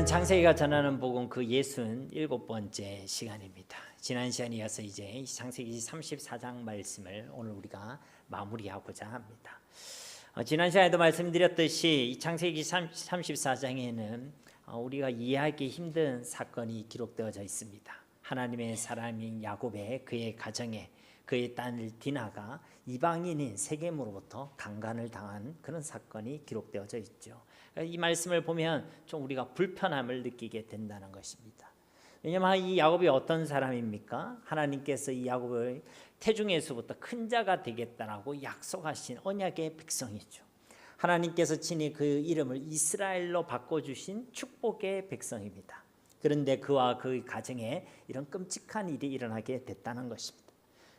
오늘은 창세기가 전하는 복음 그 67번째 시간입니다. 지난 시간에 이어서 이제 창세기 34장 말씀을 오늘 우리가 마무리하고자 합니다. 지난 시간에도 말씀드렸듯이 이 창세기 34장에는 우리가 이해하기 힘든 사건이 기록되어져 있습니다. 하나님의 사람인 야곱의 그의 가정에 그의 딸 디나가 이방인인 세겜으로부터 강간을 당한 그런 사건이 기록되어져 있죠. 이 말씀을 보면 좀 우리가 불편함을 느끼게 된다는 것입니다. 왜냐하면 이 야곱이 어떤 사람입니까? 하나님께서 이 야곱을 태중에서부터 큰 자가 되겠다라고 약속하신 언약의 백성이죠. 하나님께서 친히 그 이름을 이스라엘로 바꿔주신 축복의 백성입니다. 그런데 그와 그 가정에 이런 끔찍한 일이 일어나게 됐다는 것입니다.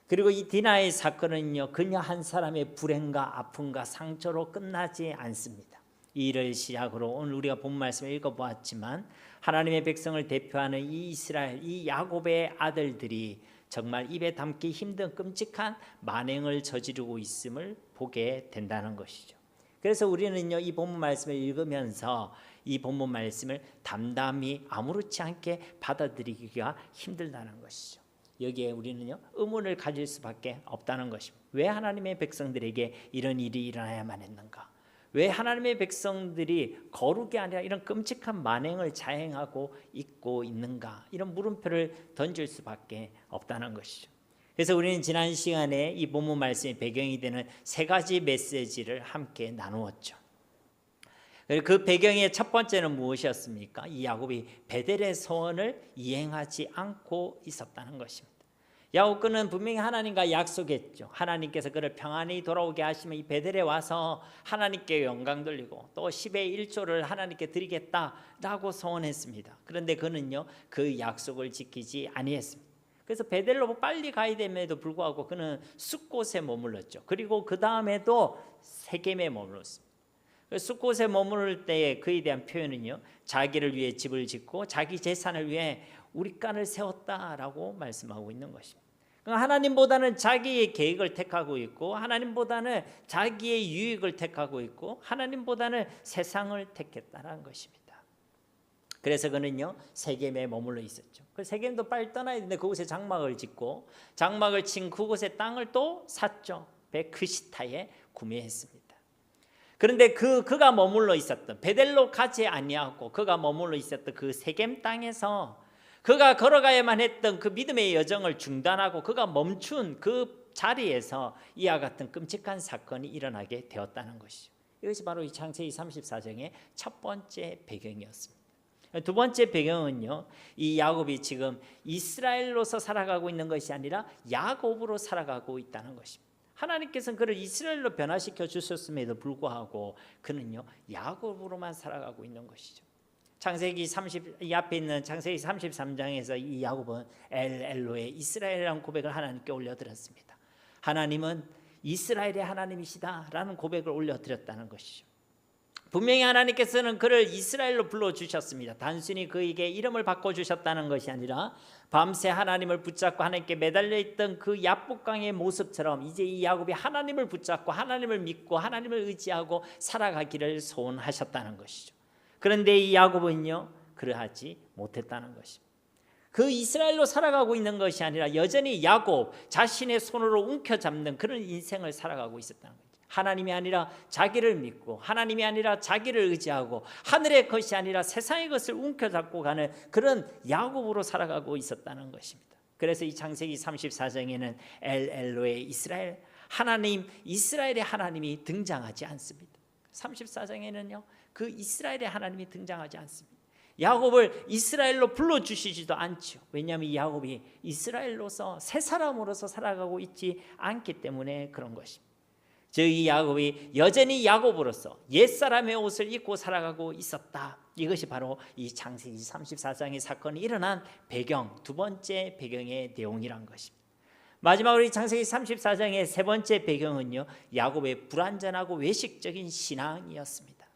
그리고 이 디나의 사건은요, 그녀 한 사람의 불행과 아픔과 상처로 끝나지 않습니다. 이 일을 시작으로 오늘 우리가 본 말씀을 읽어보았지만 하나님의 백성을 대표하는 이 이스라엘, 이 야곱의 아들들이 정말 입에 담기 힘든 끔찍한 만행을 저지르고 있음을 보게 된다는 것이죠. 그래서 우리는요, 이 본문 말씀을 읽으면서 이 본문 말씀을 담담히 아무렇지 않게 받아들이기가 힘들다는 것이죠. 여기에 우리는요, 의문을 가질 수밖에 없다는 것입니다. 왜 하나님의 백성들에게 이런 일이 일어나야만 했는가? 왜 하나님의 백성들이 거룩이 아니라 이런 끔찍한 만행을 자행하고 있고 있는가? 이런 물음표를 던질 수밖에 없다는 것이죠. 그래서 우리는 지난 시간에 이 본문 말씀의 배경이 되는 세 가지 메시지를 함께 나누었죠. 그 배경의 첫 번째는 무엇이었습니까? 이 야곱이 베델의 소원을 이행하지 않고 있었다는 것입니다. 야곱은 분명히 하나님과 약속했죠. 하나님께서 그를 평안히 돌아오게 하시면 이 베델에 와서 하나님께 영광 돌리고 또 10의 1조를 하나님께 드리겠다라고 소원했습니다. 그런데 그는요, 그 약속을 지키지 아니했습니다. 그래서 베델로 빨리 가야 됨에도 불구하고 그는 숫곳에 머물렀죠. 그리고 그 다음에도 세겜에 머물렀습니다. 숫곳에 머무를 때에 그에 대한 표현은요, 자기를 위해 집을 짓고 자기 재산을 위해 우리간을 세웠다라고 말씀하고 있는 것입니다. 하나님보다는 자기의 계획을 택하고 있고 하나님보다는 자기의 유익을 택하고 있고 하나님보다는 세상을 택했다는 것입니다. 그래서 그는요, 세겜에 머물러 있었죠. 그 세겜도 빨리 떠나야 되는데 그곳에 장막을 짓고 장막을 친 그곳의 땅을 또 샀죠. 베크시타에 구매했습니다. 그런데 그가 머물러 있었던 베델로 가지 아니하고 그가 머물러 있었던 그 세겜 땅에서 그가 걸어가야만 했던 그 믿음의 여정을 중단하고 그가 멈춘 그 자리에서 이와 같은 끔찍한 사건이 일어나게 되었다는 것이죠. 이것이 바로 이 창세기 34장의 첫 번째 배경이었습니다. 두 번째 배경은요, 이 야곱이 지금 이스라엘로서 살아가고 있는 것이 아니라 야곱으로 살아가고 있다는 것입니다. 하나님께서는 그를 이스라엘로 변화시켜 주셨음에도 불구하고 그는요, 야곱으로만 살아가고 있는 것이죠. 이 앞에 있는 창세기 33장에서 이 야곱은 엘로의 이스라엘이라는 고백을 하나님께 올려드렸습니다. 하나님은 이스라엘의 하나님이시다라는 고백을 올려드렸다는 것이죠. 분명히 하나님께서는 그를 이스라엘로 불러주셨습니다. 단순히 그에게 이름을 바꿔주셨다는 것이 아니라 밤새 하나님을 붙잡고 하나님께 매달려 있던 그 야복강의 모습처럼 이제 이 야곱이 하나님을 붙잡고 하나님을 믿고 하나님을 의지하고 살아가기를 소원하셨다는 것이죠. 그런데 이 야곱은요, 그러하지 못했다는 것입니다. 그 이스라엘로 살아가고 있는 것이 아니라 여전히 야곱 자신의 손으로 움켜잡는 그런 인생을 살아가고 있었다는 거죠. 하나님이 아니라 자기를 믿고 하나님이 아니라 자기를 의지하고 하늘의 것이 아니라 세상의 것을 움켜잡고 가는 그런 야곱으로 살아가고 있었다는 것입니다. 그래서 이 창세기 34장에는 엘로의 이스라엘, 하나님 이스라엘의 하나님이 등장하지 않습니다. 34장에는요, 그 이스라엘의 하나님이 등장하지 않습니다. 야곱을 이스라엘로 불러주시지도 않죠. 왜냐하면 이 야곱이 이스라엘로서 새 사람으로서 살아가고 있지 않기 때문에 그런 것입니다. 즉 이 야곱이 여전히 야곱으로서 옛사람의 옷을 입고 살아가고 있었다. 이것이 바로 이 창세기 34장의 사건이 일어난 배경, 두 번째 배경의 내용이란 것입니다. 마지막으로 이 창세기 34장의 세 번째 배경은요, 야곱의 불완전하고 외식적인 신앙이었습니다.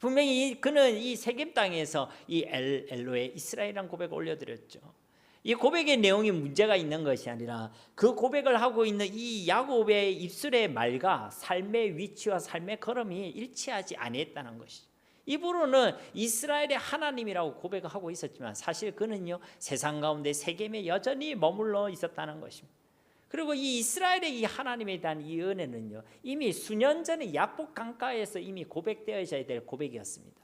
분명히 그는 이 세겜 땅에서 이 엘로의 이스라엘이라는 고백을 올려드렸죠. 이 고백의 내용이 문제가 있는 것이 아니라 그 고백을 하고 있는 이 야곱의 입술의 말과 삶의 위치와 삶의 걸음이 일치하지 아니했다는 것이죠. 입으로는 이스라엘의 하나님이라고 고백하고 있었지만 사실 그는요 세상 가운데 세겜에 여전히 머물러 있었다는 것입니다. 그리고 이 이스라엘의 이 하나님에 대한 이 은혜는요 이미 수년 전에 야복 강가에서 이미 고백되어져야 될 고백이었습니다.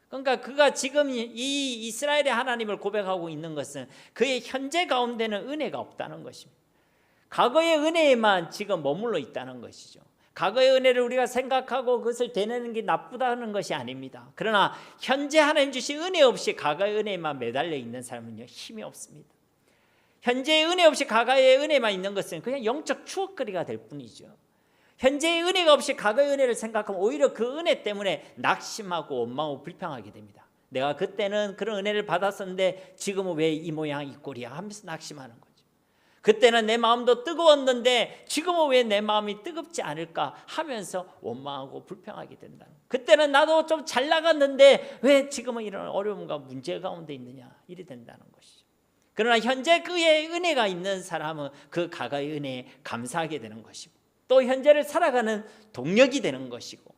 그러니까 그가 지금 이 이스라엘의 하나님을 고백하고 있는 것은 그의 현재 가운데는 은혜가 없다는 것입니다. 과거의 은혜에만 지금 머물러 있다는 것이죠. 과거의 은혜를 우리가 생각하고 그것을 되뇌는 게 나쁘다는 것이 아닙니다. 그러나 현재 하나님 주신 은혜 없이 과거의 은혜에만 매달려 있는 사람은요 힘이 없습니다. 현재의 은혜 없이 과거의 은혜만 있는 것은 그냥 영적 추억거리가 될 뿐이죠. 현재의 은혜가 없이 과거의 은혜를 생각하면 오히려 그 은혜 때문에 낙심하고 원망하고 불평하게 됩니다. 내가 그때는 그런 은혜를 받았었는데 지금은 왜 이 모양 이 꼴이야 하면서 낙심하는 거죠. 그때는 내 마음도 뜨거웠는데 지금은 왜 내 마음이 뜨겁지 않을까 하면서 원망하고 불평하게 된다. 그때는 나도 좀 잘 나갔는데 왜 지금은 이런 어려움과 문제 가운데 있느냐 이래 된다는 것이죠. 그러나 현재 그의 은혜가 있는 사람은 그 과거의 은혜에 감사하게 되는 것이고 또 현재를 살아가는 동력이 되는 것이고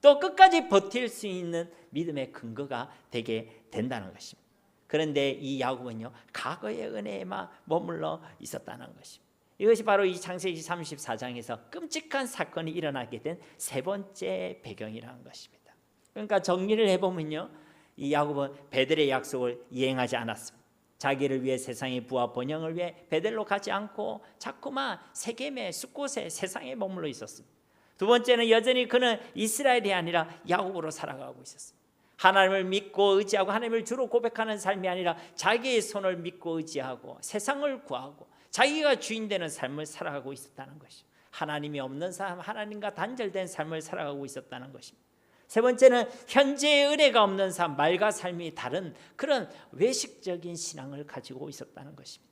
또 끝까지 버틸 수 있는 믿음의 근거가 되게 된다는 것입니다. 그런데 이 야곱은요 과거의 은혜에만 머물러 있었다는 것입니다. 이것이 바로 이 창세기 34장에서 끔찍한 사건이 일어나게 된 세 번째 배경이라는 것입니다. 그러니까 정리를 해보면요 이 야곱은 베델의 약속을 이행하지 않았습니다. 자기를 위해 세상의 부와 번영을 위해 베델로 가지 않고 자꾸만 세겜의 숲곳에 세상에 머물러 있었습니다. 두 번째는 여전히 그는 이스라엘이 아니라 야곱으로 살아가고 있었습니다. 하나님을 믿고 의지하고 하나님을 주로 고백하는 삶이 아니라 자기의 손을 믿고 의지하고 세상을 구하고 자기가 주인 되는 삶을 살아가고 있었다는 것이죠. 하나님이 없는 삶, 하나님과 단절된 삶을 살아가고 있었다는 것입니다. 세 번째는 현재의 은혜가 없는 삶, 말과 삶이 다른 그런 외식적인 신앙을 가지고 있었다는 것입니다.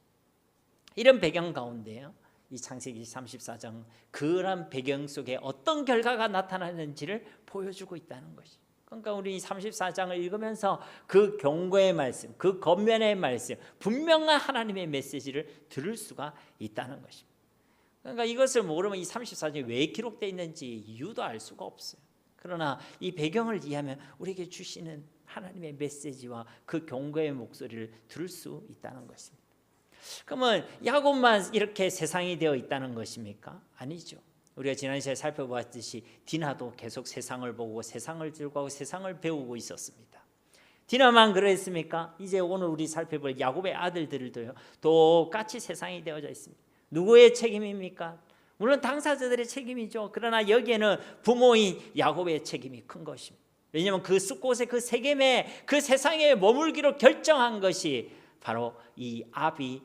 이런 배경 가운데요 이 창세기 34장 그런 배경 속에 어떤 결과가 나타나는지를 보여주고 있다는 것이죠. 그러니까 우리 34장을 읽으면서 그 경고의 말씀, 그 권면의 말씀, 분명한 하나님의 메시지를 들을 수가 있다는 것입니다. 그러니까 이것을 모르면 이 34장이 왜 기록되어 있는지 이유도 알 수가 없어요. 그러나 이 배경을 이해하면 우리에게 주시는 하나님의 메시지와 그 경고의 목소리를 들을 수 있다는 것입니다. 그러면 야곱만 이렇게 세상이 되어 있다는 것입니까? 아니죠. 우리가 지난 시간에 살펴보았듯이 디나도 계속 세상을 보고 세상을 즐거워하고 세상을 배우고 있었습니다. 디나만 그랬습니까? 이제 오늘 우리 살펴볼 야곱의 아들들도요 똑같이 세상이 되어져 있습니다. 누구의 책임입니까? 물론 당사자들의 책임이죠. 그러나 여기에는 부모인 야곱의 책임이 큰 것입니다. 왜냐하면 그 숲곳에 그 세겜에 그 세상에 머물기로 결정한 것이 바로 이 아비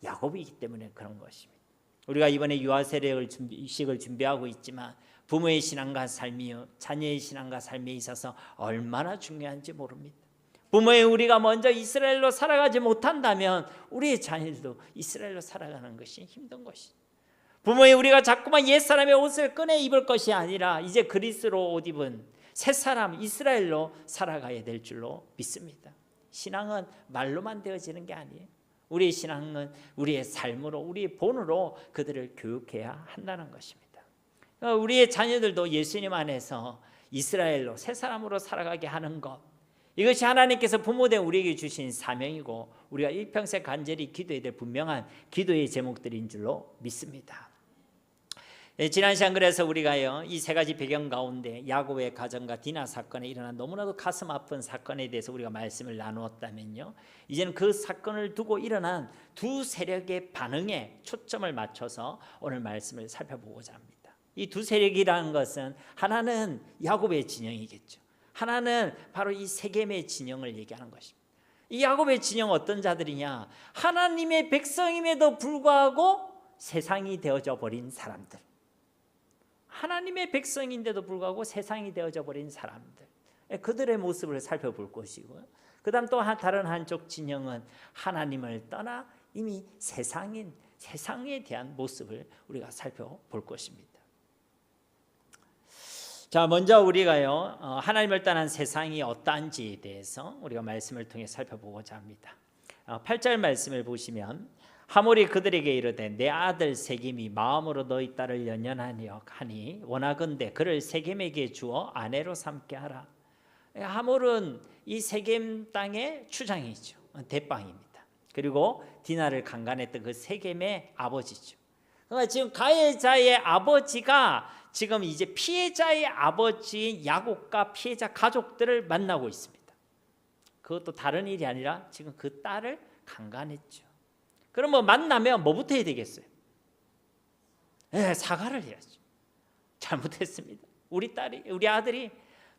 야곱이기 때문에 그런 것입니다. 우리가 이번에 유아세례식을 준비하고 있지만 부모의 신앙과 삶이요 자녀의 신앙과 삶에 있어서 얼마나 중요한지 모릅니다. 부모의 우리가 먼저 이스라엘로 살아가지 못한다면 우리의 자녀들도 이스라엘로 살아가는 것이 힘든 것이죠. 부모의 우리가 자꾸만 옛사람의 옷을 꺼내 입을 것이 아니라 이제 그리스도로 옷 입은 새 사람 이스라엘로 살아가야 될 줄로 믿습니다. 신앙은 말로만 되어지는 게 아니에요. 우리의 신앙은 우리의 삶으로 우리의 본으로 그들을 교육해야 한다는 것입니다. 우리의 자녀들도 예수님 안에서 이스라엘로 새 사람으로 살아가게 하는 것 이것이 하나님께서 부모된 우리에게 주신 사명이고 우리가 일평생 간절히 기도해야 될 분명한 기도의 제목들인 줄로 믿습니다. 지난 시간 그래서 우리가요 이 세 가지 배경 가운데 야곱의 가정과 디나 사건에 일어난 너무나도 가슴 아픈 사건에 대해서 우리가 말씀을 나누었다면요 이제는 그 사건을 두고 일어난 두 세력의 반응에 초점을 맞춰서 오늘 말씀을 살펴보고자 합니다. 이 두 세력이라는 것은 하나는 야곱의 진영이겠죠. 하나는 바로 이 세겜의 진영을 얘기하는 것입니다. 이 야곱의 진영 어떤 자들이냐? 하나님의 백성임에도 불구하고 세상이 되어져 버린 사람들. 하나님의 백성인데도 불구하고 세상이 되어져 버린 사람들. 그들의 모습을 살펴볼 것이고요. 그 다음 또 다른 한쪽 진영은 하나님을 떠나 이미 세상에 대한 모습을 우리가 살펴볼 것입니다. 자, 먼저 우리가요 하나님을 떠난 세상이 어떠한지에 대해서 우리가 말씀을 통해 살펴보고자 합니다. 8절 말씀을 보시면 하몰이 그들에게 이르되 내 아들 세겜이 마음으로 너희 딸을 연연하니 원하건대 그를 세겜에게 주어 아내로 삼게 하라. 하몰은 이 세겜 땅의 추장이죠. 대빵입니다. 그리고 디나를 강간했던 그 세겜의 아버지죠. 그러니까 지금 가해자의 아버지가 지금 이제 피해자의 아버지인 야곱과 피해자 가족들을 만나고 있습니다. 그것도 다른 일이 아니라 지금 그 딸을 강간했죠. 그럼 뭐 만나면 뭐부터 해야 되겠어요? 사과를 해야죠. 잘못했습니다. 우리 아들이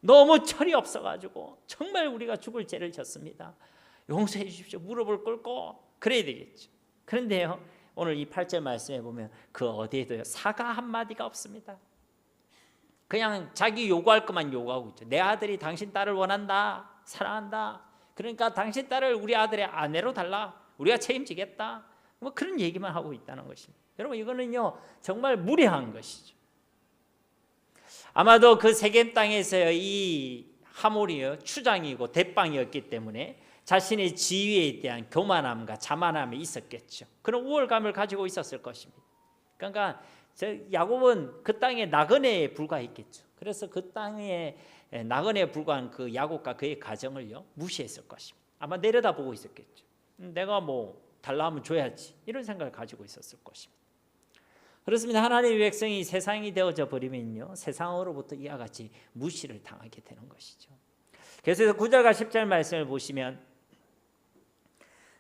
너무 철이 없어가지고 정말 우리가 죽을 죄를 졌습니다. 용서해 주십시오. 무릎을 꿇고 그래야 되겠죠. 그런데요, 오늘 이 8절 말씀에 보면 그 어디에도요 사과 한마디가 없습니다. 그냥 자기 요구할 것만 요구하고 있죠. 내 아들이 당신 딸을 원한다, 사랑한다. 그러니까 당신 딸을 우리 아들의 아내로 달라. 우리가 책임지겠다. 뭐 그런 얘기만 하고 있다는 것입니다. 여러분, 이거는요 정말 무례한 것이죠. 아마도 그 세겜 땅에서 이 하몰이요 추장이고 대빵이었기 때문에 자신의 지위에 대한 교만함과 자만함이 있었겠죠. 그런 우월감을 가지고 있었을 것입니다. 그러니까 야곱은 그 땅에 나그네에 불과했겠죠. 그래서 그 땅에 나그네에 불과한 그 야곱과 그의 가정을요 무시했을 것입니다. 아마 내려다보고 있었겠죠. 내가 뭐 달라 하면 줘야지, 이런 생각을 가지고 있었을 것입니다. 그렇습니다. 하나님의 백성이 세상이 되어져 버리면요 세상으로부터 이와 같이 무시를 당하게 되는 것이죠. 그래서 9절과 10절 말씀을 보시면,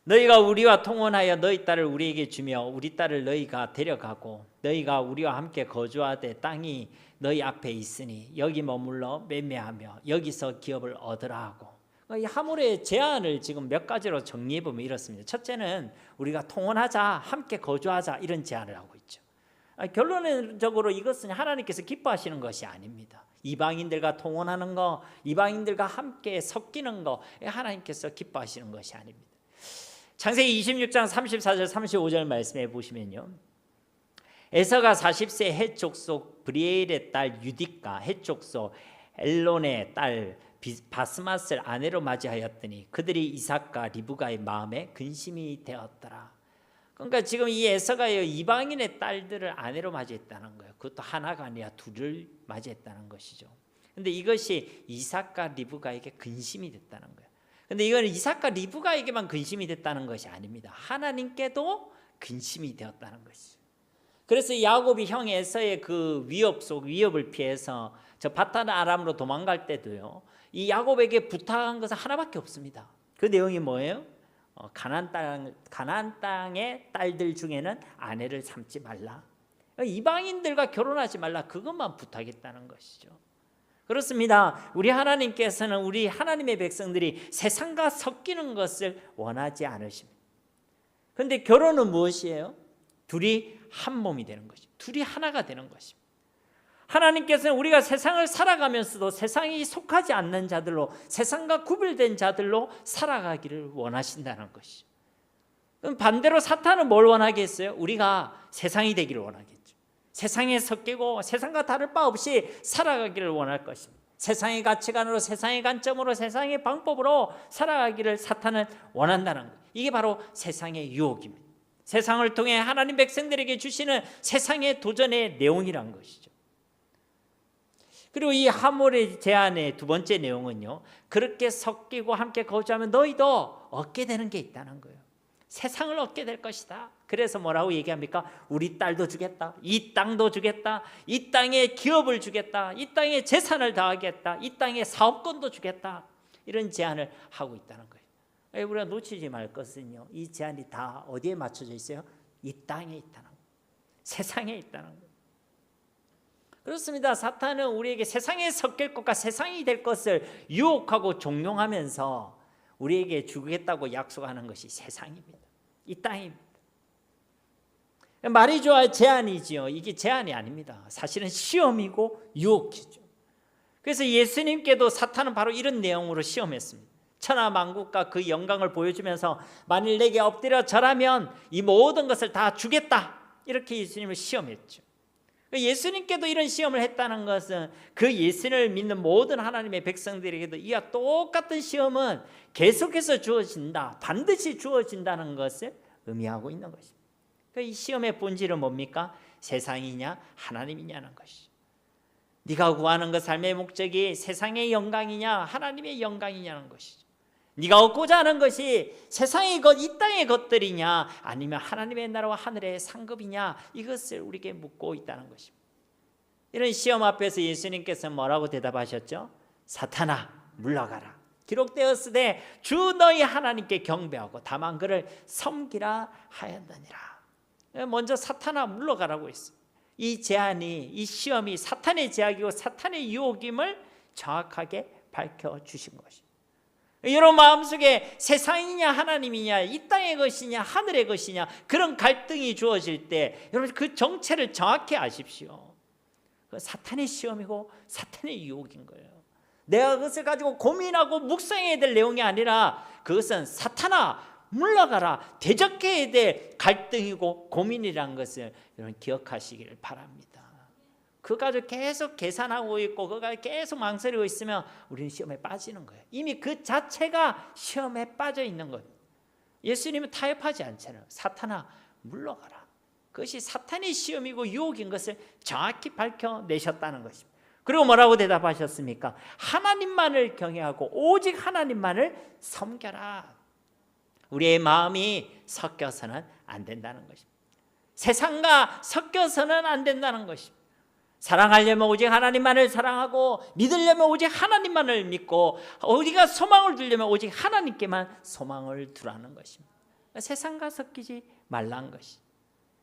너희가 우리와 통혼하여 너희 딸을 우리에게 주며 우리 딸을 너희가 데려가고 너희가 우리와 함께 거주하되 땅이 너희 앞에 있으니 여기 머물러 매매하며 여기서 기업을 얻으라 하고, 이 하몰의 제안을 지금 몇 가지로 정리해 보면 이렇습니다. 첫째는 우리가 통혼하자, 함께 거주하자, 이런 제안을 하고 있죠. 결론적으로 이것은 하나님께서 기뻐하시는 것이 아닙니다. 이방인들과 통혼하는 거, 이방인들과 함께 섞이는 거, 하나님께서 기뻐하시는 것이 아닙니다. 창세기 26장 34절 35절 말씀해 보시면요, 에서가 40세 헷 족속 브리엘의 딸 유딕과 헷 족속 엘론의 딸 바스맛을 아내로 맞이하였더니 그들이 이삭과 리브가의 마음에 근심이 되었더라. 그러니까 지금 이 에서가 이방인의 딸들을 아내로 맞이했다는 거예요. 그것도 하나가 아니라 둘을 맞이했다는 것이죠. 그런데 이것이 이삭과 리브가에게 근심이 됐다는 거예요. 그런데 이건 이삭과 리브가에게만 근심이 됐다는 것이 아닙니다. 하나님께도 근심이 되었다는 것이죠. 그래서 야곱이 형 에서의 그 위협을 피해서 저 바탄 아람으로 도망갈 때도요, 이 야곱에게 부탁한 것은 하나밖에 없습니다. 그 내용이 뭐예요? 가나안 땅의 딸들 중에는 아내를 삼지 말라, 이방인들과 결혼하지 말라, 그것만 부탁했다는 것이죠. 그렇습니다. 우리 하나님께서는 우리 하나님의 백성들이 세상과 섞이는 것을 원하지 않으십니다. 그런데 결혼은 무엇이에요? 둘이 한 몸이 되는 것입니다. 둘이 하나가 되는 것입니다. 하나님께서는 우리가 세상을 살아가면서도 세상이 속하지 않는 자들로, 세상과 구별된 자들로 살아가기를 원하신다는 것이죠. 그럼 반대로 사탄은 뭘 원하겠어요? 우리가 세상이 되기를 원하겠죠. 세상에 섞이고 세상과 다를 바 없이 살아가기를 원할 것입니다. 세상의 가치관으로, 세상의 관점으로, 세상의 방법으로 살아가기를 사탄은 원한다는 거예요. 이게 바로 세상의 유혹입니다. 세상을 통해 하나님 백성들에게 주시는 세상의 도전의 내용이란 것이죠. 그리고 이 하몰의 제안의 두 번째 내용은요, 그렇게 섞이고 함께 거주하면 너희도 얻게 되는 게 있다는 거예요. 세상을 얻게 될 것이다. 그래서 뭐라고 얘기합니까? 우리 딸도 주겠다, 이 땅도 주겠다, 이 땅에 기업을 주겠다, 이 땅에 재산을 더하겠다, 이 땅에 사업권도 주겠다, 이런 제안을 하고 있다는 거예요. 우리가 놓치지 말 것은요, 이 제안이 다 어디에 맞춰져 있어요? 이 땅에 있다는 거예요. 세상에 있다는 거예요. 그렇습니다. 사탄은 우리에게 세상에 섞일 것과 세상이 될 것을 유혹하고 종용하면서 우리에게 주겠다고 약속하는 것이 세상입니다. 이 땅입니다. 말이 좋아 제안이지요. 이게 제안이 아닙니다. 사실은 시험이고 유혹이죠. 그래서 예수님께도 사탄은 바로 이런 내용으로 시험했습니다. 천하만국과 그 영광을 보여주면서 만일 내게 엎드려 절하면 이 모든 것을 다 주겠다, 이렇게 예수님을 시험했죠. 예수님께도 이런 시험을 했다는 것은 그 예수를 믿는 모든 하나님의 백성들에게도 이와 똑같은 시험은 계속해서 주어진다, 반드시 주어진다는 것을 의미하고 있는 것입니다. 이 시험의 본질은 뭡니까? 세상이냐 하나님이냐는 것이죠. 네가 구하는 그 삶의 목적이 세상의 영광이냐 하나님의 영광이냐는 것이죠. 네가 얻고자 하는 것이 세상의 것, 이 땅의 것들이냐 아니면 하나님의 나라와 하늘의 상급이냐, 이것을 우리에게 묻고 있다는 것입니다. 이런 시험 앞에서 예수님께서 뭐라고 대답하셨죠? 사탄아 물러가라. 기록되었으되 주 너희 하나님께 경배하고 다만 그를 섬기라 하였느니라. 먼저 사탄아 물러가라고 했어요. 이 제안이, 이 시험이 사탄의 제약이고 사탄의 유혹임을 정확하게 밝혀주신 것입니다. 여러분 마음속에 세상이냐 하나님이냐, 이 땅의 것이냐 하늘의 것이냐, 그런 갈등이 주어질 때 여러분 그 정체를 정확히 아십시오. 사탄의 시험이고 사탄의 유혹인 거예요. 내가 그것을 가지고 고민하고 묵상해야 될 내용이 아니라 그것은 사탄아 물러가라, 대적해야 될 갈등이고 고민이라는 것을 여러분 기억하시기를 바랍니다. 그거 가지고 계속 계산하고 있고 그거 가지고 계속 망설이고 있으면 우리는 시험에 빠지는 거예요. 이미 그 자체가 시험에 빠져 있는 거예요. 예수님은 타협하지 않잖아요. 사탄아 물러가라. 그것이 사탄의 시험이고 유혹인 것을 정확히 밝혀내셨다는 것입니다. 그리고 뭐라고 대답하셨습니까? 하나님만을 경외하고 오직 하나님만을 섬겨라. 우리의 마음이 섞여서는 안 된다는 것입니다. 세상과 섞여서는 안 된다는 것입니다. 사랑하려면 오직 하나님만을 사랑하고 믿으려면 오직 하나님만을 믿고 우리가 소망을 두려면 오직 하나님께만 소망을 두라는 것입니다. 세상과 섞이지 말라는 것입니다.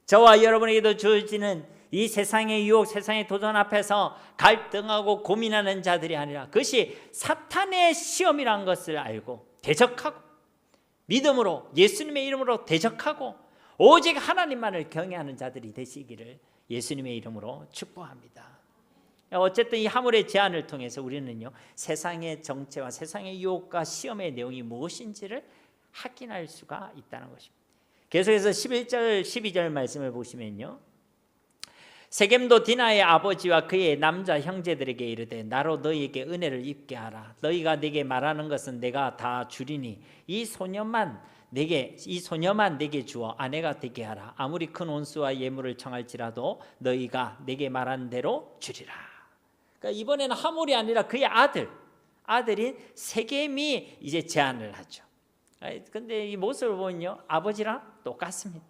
저와 여러분에게도 주어지는 이 세상의 유혹, 세상의 도전 앞에서 갈등하고 고민하는 자들이 아니라 그것이 사탄의 시험이라는 것을 알고 대적하고 믿음으로 예수님의 이름으로 대적하고 오직 하나님만을 경외하는 자들이 되시기를 예수님의 이름으로 축복합니다. 어쨌든 이 하물의 제안을 통해서 우리는요 세상의 정체와 세상의 유혹과 시험의 내용이 무엇인지를 확인할 수가 있다는 것입니다. 계속해서 11절 12절 말씀을 보시면요, 세겜도 디나의 아버지와 그의 남자 형제들에게 이르되 나로 너희에게 은혜를 입게 하라. 너희가 내게 말하는 것은 내가 다 주리니 이 소녀만 내게 주어 아내가 되게 하라. 아무리 큰 온수와 예물을 청할지라도 너희가 내게 말한 대로 주리라. 그러니까 이번에는 하물이 아니라 그의 아들인 세겜이 이제 제안을 하죠. 근데 이 모습을 보면요 아버지랑 똑같습니다.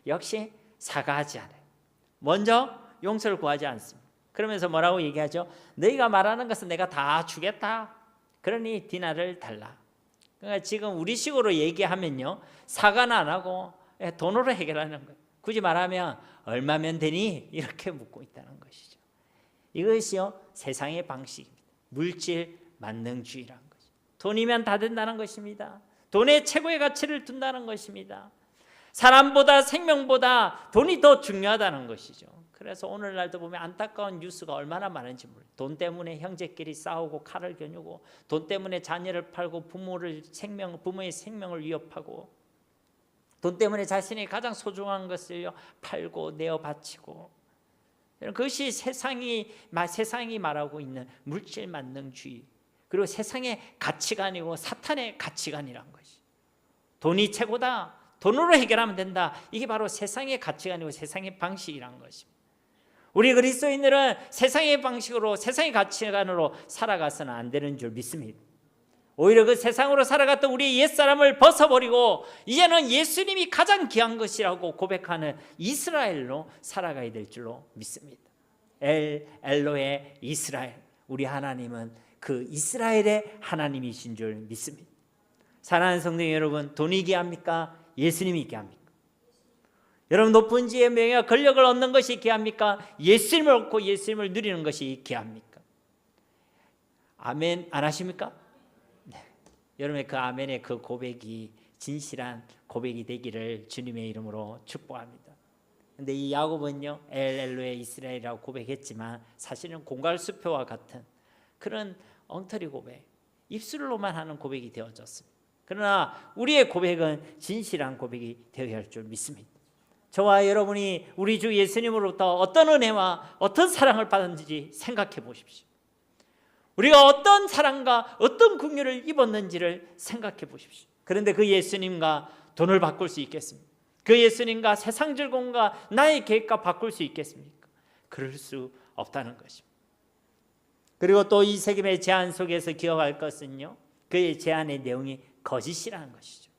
역시 사과하지 않아요. 먼저 용서를 구하지 않습니다. 그러면서 뭐라고 얘기하죠? 너희가 말하는 것은 내가 다 주겠다. 그러니 디나를 달라. 그러니까 지금 우리식으로 얘기하면요 사과는 안 하고 돈으로 해결하는 거예요. 굳이 말하면 얼마면 되니? 이렇게 묻고 있다는 것이죠. 이것이요 세상의 방식입니다. 물질 만능주의라는 거죠. 돈이면 다 된다는 것입니다. 돈에 최고의 가치를 둔다는 것입니다. 사람보다 생명보다 돈이 더 중요하다는 것이죠. 그래서 오늘날도 보면 안타까운 뉴스가 얼마나 많은지 몰라요. 돈 때문에 형제끼리 싸우고 칼을 겨누고 돈 때문에 자녀를 팔고 부모의 생명을 위협하고 돈 때문에 자신이 가장 소중한 것을 팔고 내어 바치고, 그것이 세상이 말하고 있는 물질 만능주의, 그리고 세상의 가치관이고 사탄의 가치관이란 것이 돈이 최고다, 돈으로 해결하면 된다. 이게 바로 세상의 가치관이고 세상의 방식이란 것입니다. 우리 그리스도인들은 세상의 방식으로 세상의 가치관으로 살아가서는 안 되는 줄 믿습니다. 오히려 그 세상으로 살아갔던 우리의 옛사람을 벗어버리고 이제는 예수님이 가장 귀한 것이라고 고백하는 이스라엘로 살아가야 될 줄로 믿습니다. 엘로의 이스라엘, 우리 하나님은 그 이스라엘의 하나님이신 줄 믿습니다. 사랑하는 성도 여러분, 돈이 귀합니까? 예수님이 귀합니까? 여러분 높은 지혜의 명예와 권력을 얻는 것이 귀합니까? 예수님을 얻고 예수님을 누리는 것이 귀합니까? 아멘 안 하십니까? 네. 여러분의 그 아멘의 그 고백이 진실한 고백이 되기를 주님의 이름으로 축복합니다. 근데 이 야곱은요 엘로의 이스라엘이라고 고백했지만 사실은 공갈수표와 같은 그런 엉터리 고백, 입술로만 하는 고백이 되어졌습니다. 그러나 우리의 고백은 진실한 고백이 되어야 할 줄 믿습니다. 저와 여러분이 우리 주 예수님으로부터 어떤 은혜와 어떤 사랑을 받았는지 생각해 보십시오. 우리가 어떤 사랑과 어떤 긍휼을 입었는지를 생각해 보십시오. 그런데 그 예수님과 돈을 바꿀 수 있겠습니까? 그 예수님과 세상 즐거움과 나의 계획과 바꿀 수 있겠습니까? 그럴 수 없다는 것입니다. 그리고 또 이 세겜의 제안 속에서 기억할 것은요, 그의 제안의 내용이 거짓이라는 것이죠.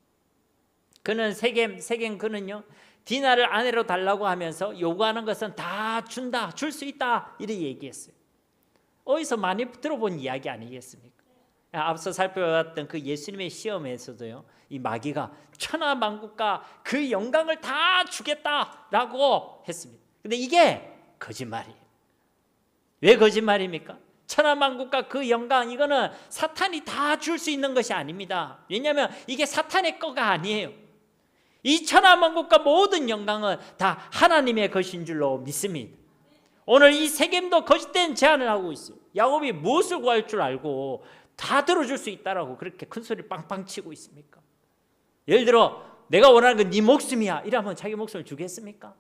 그는 세겜 그는요, 디나를 아내로 달라고 하면서 요구하는 것은 다 준다, 줄 수 있다, 이렇게 얘기했어요. 어디서 많이 들어본 이야기 아니겠습니까? 앞서 살펴봤던 그 예수님의 시험에서도요, 이 마귀가 천하만국과 그 영광을 다 주겠다라고 했습니다. 근데 이게 거짓말이에요. 왜 거짓말입니까? 천하만국과 그 영광, 이거는 사탄이 다 줄 수 있는 것이 아닙니다. 왜냐하면 이게 사탄의 거가 아니에요. 이 천하만국과 모든 영광은 다 하나님의 것인 줄로 믿습니다. 오늘 이 세겜도 거짓된 제안을 하고 있어요. 야곱이 무엇을 구할 줄 알고 다 들어줄 수 있다라고 그렇게 큰 소리 빵빵 치고 있습니까? 예를 들어 내가 원하는 건 네 목숨이야 이러면 자기 목숨을 주겠습니까?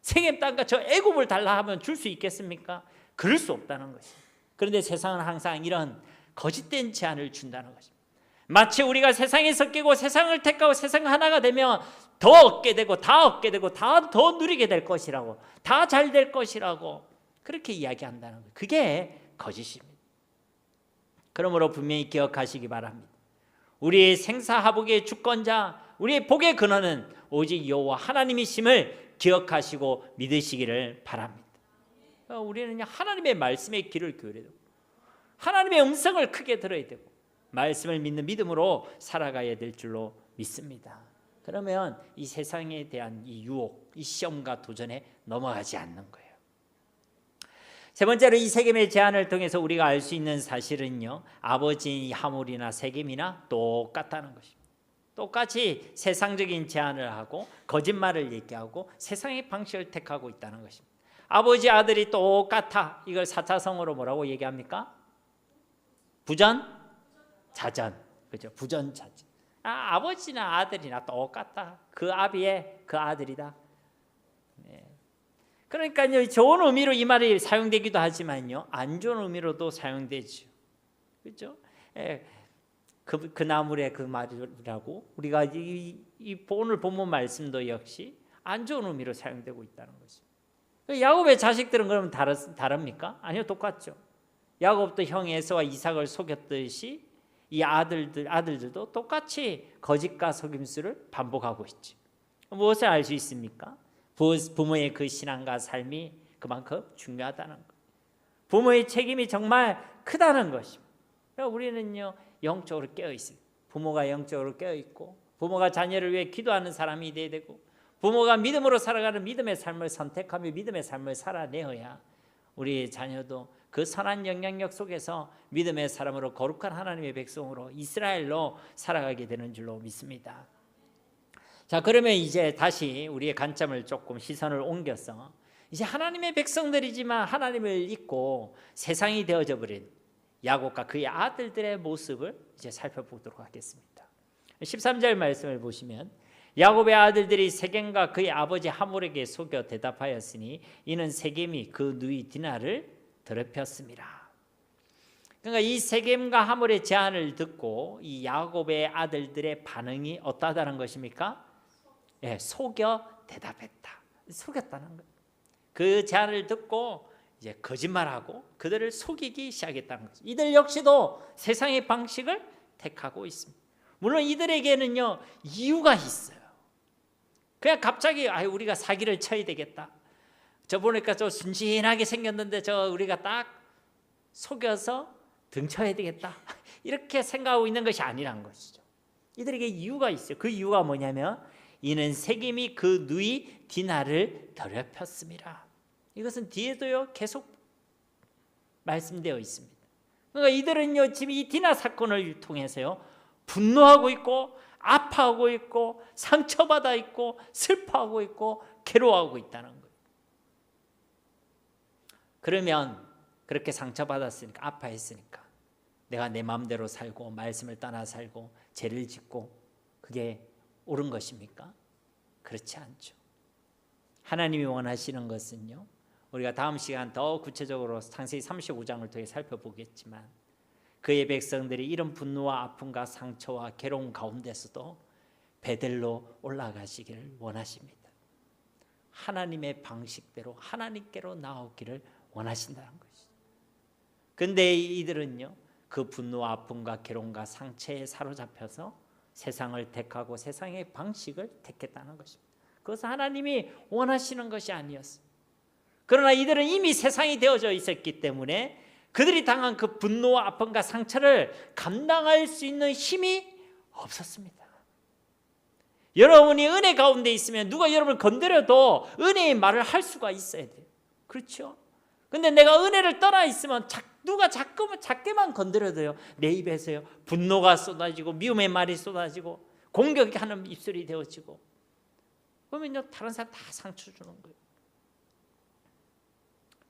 세겜 땅과 저 애굽을 달라 하면 줄 수 있겠습니까? 그럴 수 없다는 것입니다. 그런데 세상은 항상 이런 거짓된 제안을 준다는 것입니다. 마치 우리가 세상에 섞이고 세상을 택하고 세상 하나가 되면 더 얻게 되고 다 얻게 되고 다 더 누리게 될 것이라고, 다 잘 될 것이라고 그렇게 이야기한다는 거예요. 그게 거짓입니다. 그러므로 분명히 기억하시기 바랍니다. 우리의 생사하복의 주권자, 우리의 복의 근원은 오직 여호와 하나님이심을 기억하시고 믿으시기를 바랍니다. 우리는 하나님의 말씀에 귀를 기울여야 되고 하나님의 음성을 크게 들어야 되고 말씀을 믿는 믿음으로 살아가야 될 줄로 믿습니다. 그러면 이 세상에 대한 이 유혹, 이 시험과 도전에 넘어가지 않는 거예요. 세 번째로 이 세겜의 제안을 통해서 우리가 알 수 있는 사실은요, 아버지인 하물이나 세겜이나 똑같다는 것입니다. 똑같이 세상적인 제안을 하고 거짓말을 얘기하고 세상의 방식을 택하고 있다는 것입니다. 아버지 아들이 똑같아. 이걸 4차성어로 뭐라고 얘기합니까? 부전자전. 그죠? 부전자전. 아버지나 아들이나 똑같다. 그 아비의 그 아들이다. 네. 그러니까요, 좋은 의미로 이 말이 사용되기도 하지만요, 안 좋은 의미로도 사용되죠. 그렇죠? 예. 그 나물의 그 말이라고 우리가 오늘 본문 말씀도 역시 안 좋은 의미로 사용되고 있다는 것입니다. 야곱의 자식들은 그러면 다릅니까? 아니요, 똑같죠. 야곱도 형 에서와 이삭을 속였듯이 이 아들들도 똑같이 거짓과 속임수를 반복하고 있죠. 무엇을 알 수 있습니까? 부모의 그 신앙과 삶이 그만큼 중요하다는 것. 부모의 책임이 정말 크다는 것입니다. 우리는요, 영적으로 깨어 있습니다. 부모가 영적으로 깨어 있고 부모가 자녀를 위해 기도하는 사람이 돼야 되고 부모가 믿음으로 살아가는 믿음의 삶을 선택하며 믿음의 삶을 살아내어야 우리 자녀도 그 선한 영향력 속에서 믿음의 사람으로 거룩한 하나님의 백성으로 이스라엘로 살아가게 되는 줄로 믿습니다. 자, 그러면 이제 다시 우리의 관점을 조금 시선을 옮겨서 이제 하나님의 백성들이지만 하나님을 잊고 세상이 되어져 버린 야곱과 그의 아들들의 모습을 이제 살펴보도록 하겠습니다. 13절 말씀을 보시면 야곱의 아들들이 세겜과 그의 아버지 하몰에게 속여 대답하였으니 이는 세겜이 그 누이 디나를 더럽혔습니다. 그러니까 이 세겜과 하몰의 제안을 듣고 이 야곱의 아들들의 반응이 어떠하다는 것입니까? 예, 속여 대답했다. 속였다는 거예요. 그 제안을 듣고 이제 거짓말하고 그들을 속이기 시작했다는 거죠. 이들 역시도 세상의 방식을 택하고 있습니다. 물론 이들에게는요, 이유가 있어요. 그냥 갑자기 우리가 사기를 쳐야 되겠다. 저 보니까 저 순진하게 생겼는데 저 우리가 딱 속여서 등쳐야 되겠다. 이렇게 생각하고 있는 것이 아니란 것이죠. 이들에게 이유가 있어요. 그 이유가 뭐냐면 이는 세겜이 그 누이 디나를 더럽혔습니다. 이것은 뒤에도요 계속 말씀되어 있습니다. 그러니까 이들은요 지금 이 디나 사건을 통해서요 분노하고 있고 아파하고 있고 상처받아 있고 슬퍼하고 있고 괴로워하고 있다는 거예요. 그러면 그렇게 상처받았으니까 아파했으니까 내가 내 마음대로 살고 말씀을 떠나 살고 죄를 짓고 그게 옳은 것입니까? 그렇지 않죠. 하나님이 원하시는 것은요, 우리가 다음 시간 더 구체적으로 창세기 35장을 통해 살펴보겠지만 그의 백성들이 이런 분노와 아픔과 상처와 괴로움 가운데서도 베델로 올라가시기를 원하십니다. 하나님의 방식대로 하나님께로 나오기를 원하신다는 것이죠. 근데 이들은요, 그 분노와 아픔과 괴로움과 상처에 사로잡혀서 세상을 택하고 세상의 방식을 택했다는 것입니다. 그것은 하나님이 원하시는 것이 아니었어요. 그러나 이들은 이미 세상이 되어져 있었기 때문에 그들이 당한 그 분노와 아픔과 상처를 감당할 수 있는 힘이 없었습니다. 여러분이 은혜 가운데 있으면 누가 여러분을 건드려도 은혜의 말을 할 수가 있어야 돼요. 그렇죠? 근데 내가 은혜를 떠나 있으면 누가 작게만 건드려도요, 내 입에서요 분노가 쏟아지고 미움의 말이 쏟아지고 공격하는 입술이 되어지고, 그러면요 다른 사람 다 상처 주는 거예요.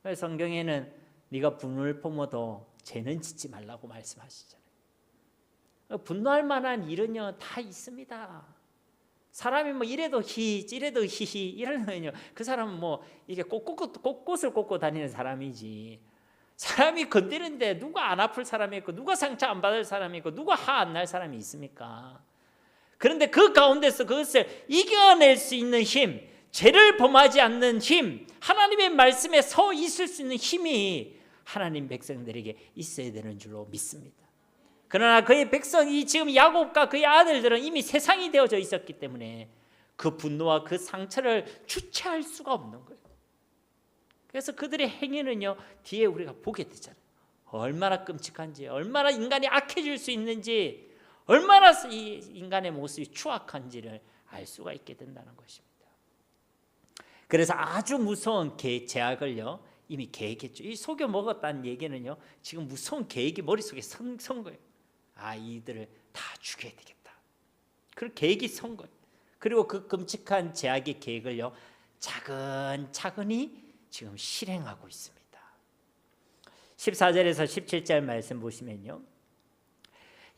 그래서 성경에는 네가 분노를 품어도 죄는 짓지 말라고 말씀하시잖아요. 분노할 만한 일은요 다 있습니다. 사람이 뭐 이래도 이래도 히히 이러면요 그 사람은 뭐 이게 꽃을 꽂고 다니는 사람이지, 사람이 건드리는데 누가 안 아플 사람이 있고 누가 상처 안 받을 사람이 있고 누가 화 안 날 사람이 있습니까? 그런데 그 가운데서 그것을 이겨낼 수 있는 힘, 죄를 범하지 않는 힘, 하나님의 말씀에 서 있을 수 있는 힘이 하나님 백성들에게 있어야 되는 줄로 믿습니다. 그러나 그의 백성이 지금 야곱과 그의 아들들은 이미 세상이 되어져 있었기 때문에 그 분노와 그 상처를 주체할 수가 없는 거예요. 그래서 그들의 행위는요 뒤에 우리가 보게 되잖아요. 얼마나 끔찍한지, 얼마나 인간이 악해질 수 있는지, 얼마나 이 인간의 모습이 추악한지를 알 수가 있게 된다는 것입니다. 그래서 아주 무서운 제약을요 이미 계획했죠. 이 속여 먹었다는 얘기는요 지금 무서운 계획이 머릿속에 선 거예요. 이들을 다 죽여야 되겠다. 그 계획이 선 거예요. 그리고 그 끔찍한 제약의 계획을요 차근차근히 지금 실행하고 있습니다. 14절에서 17절 말씀 보시면요,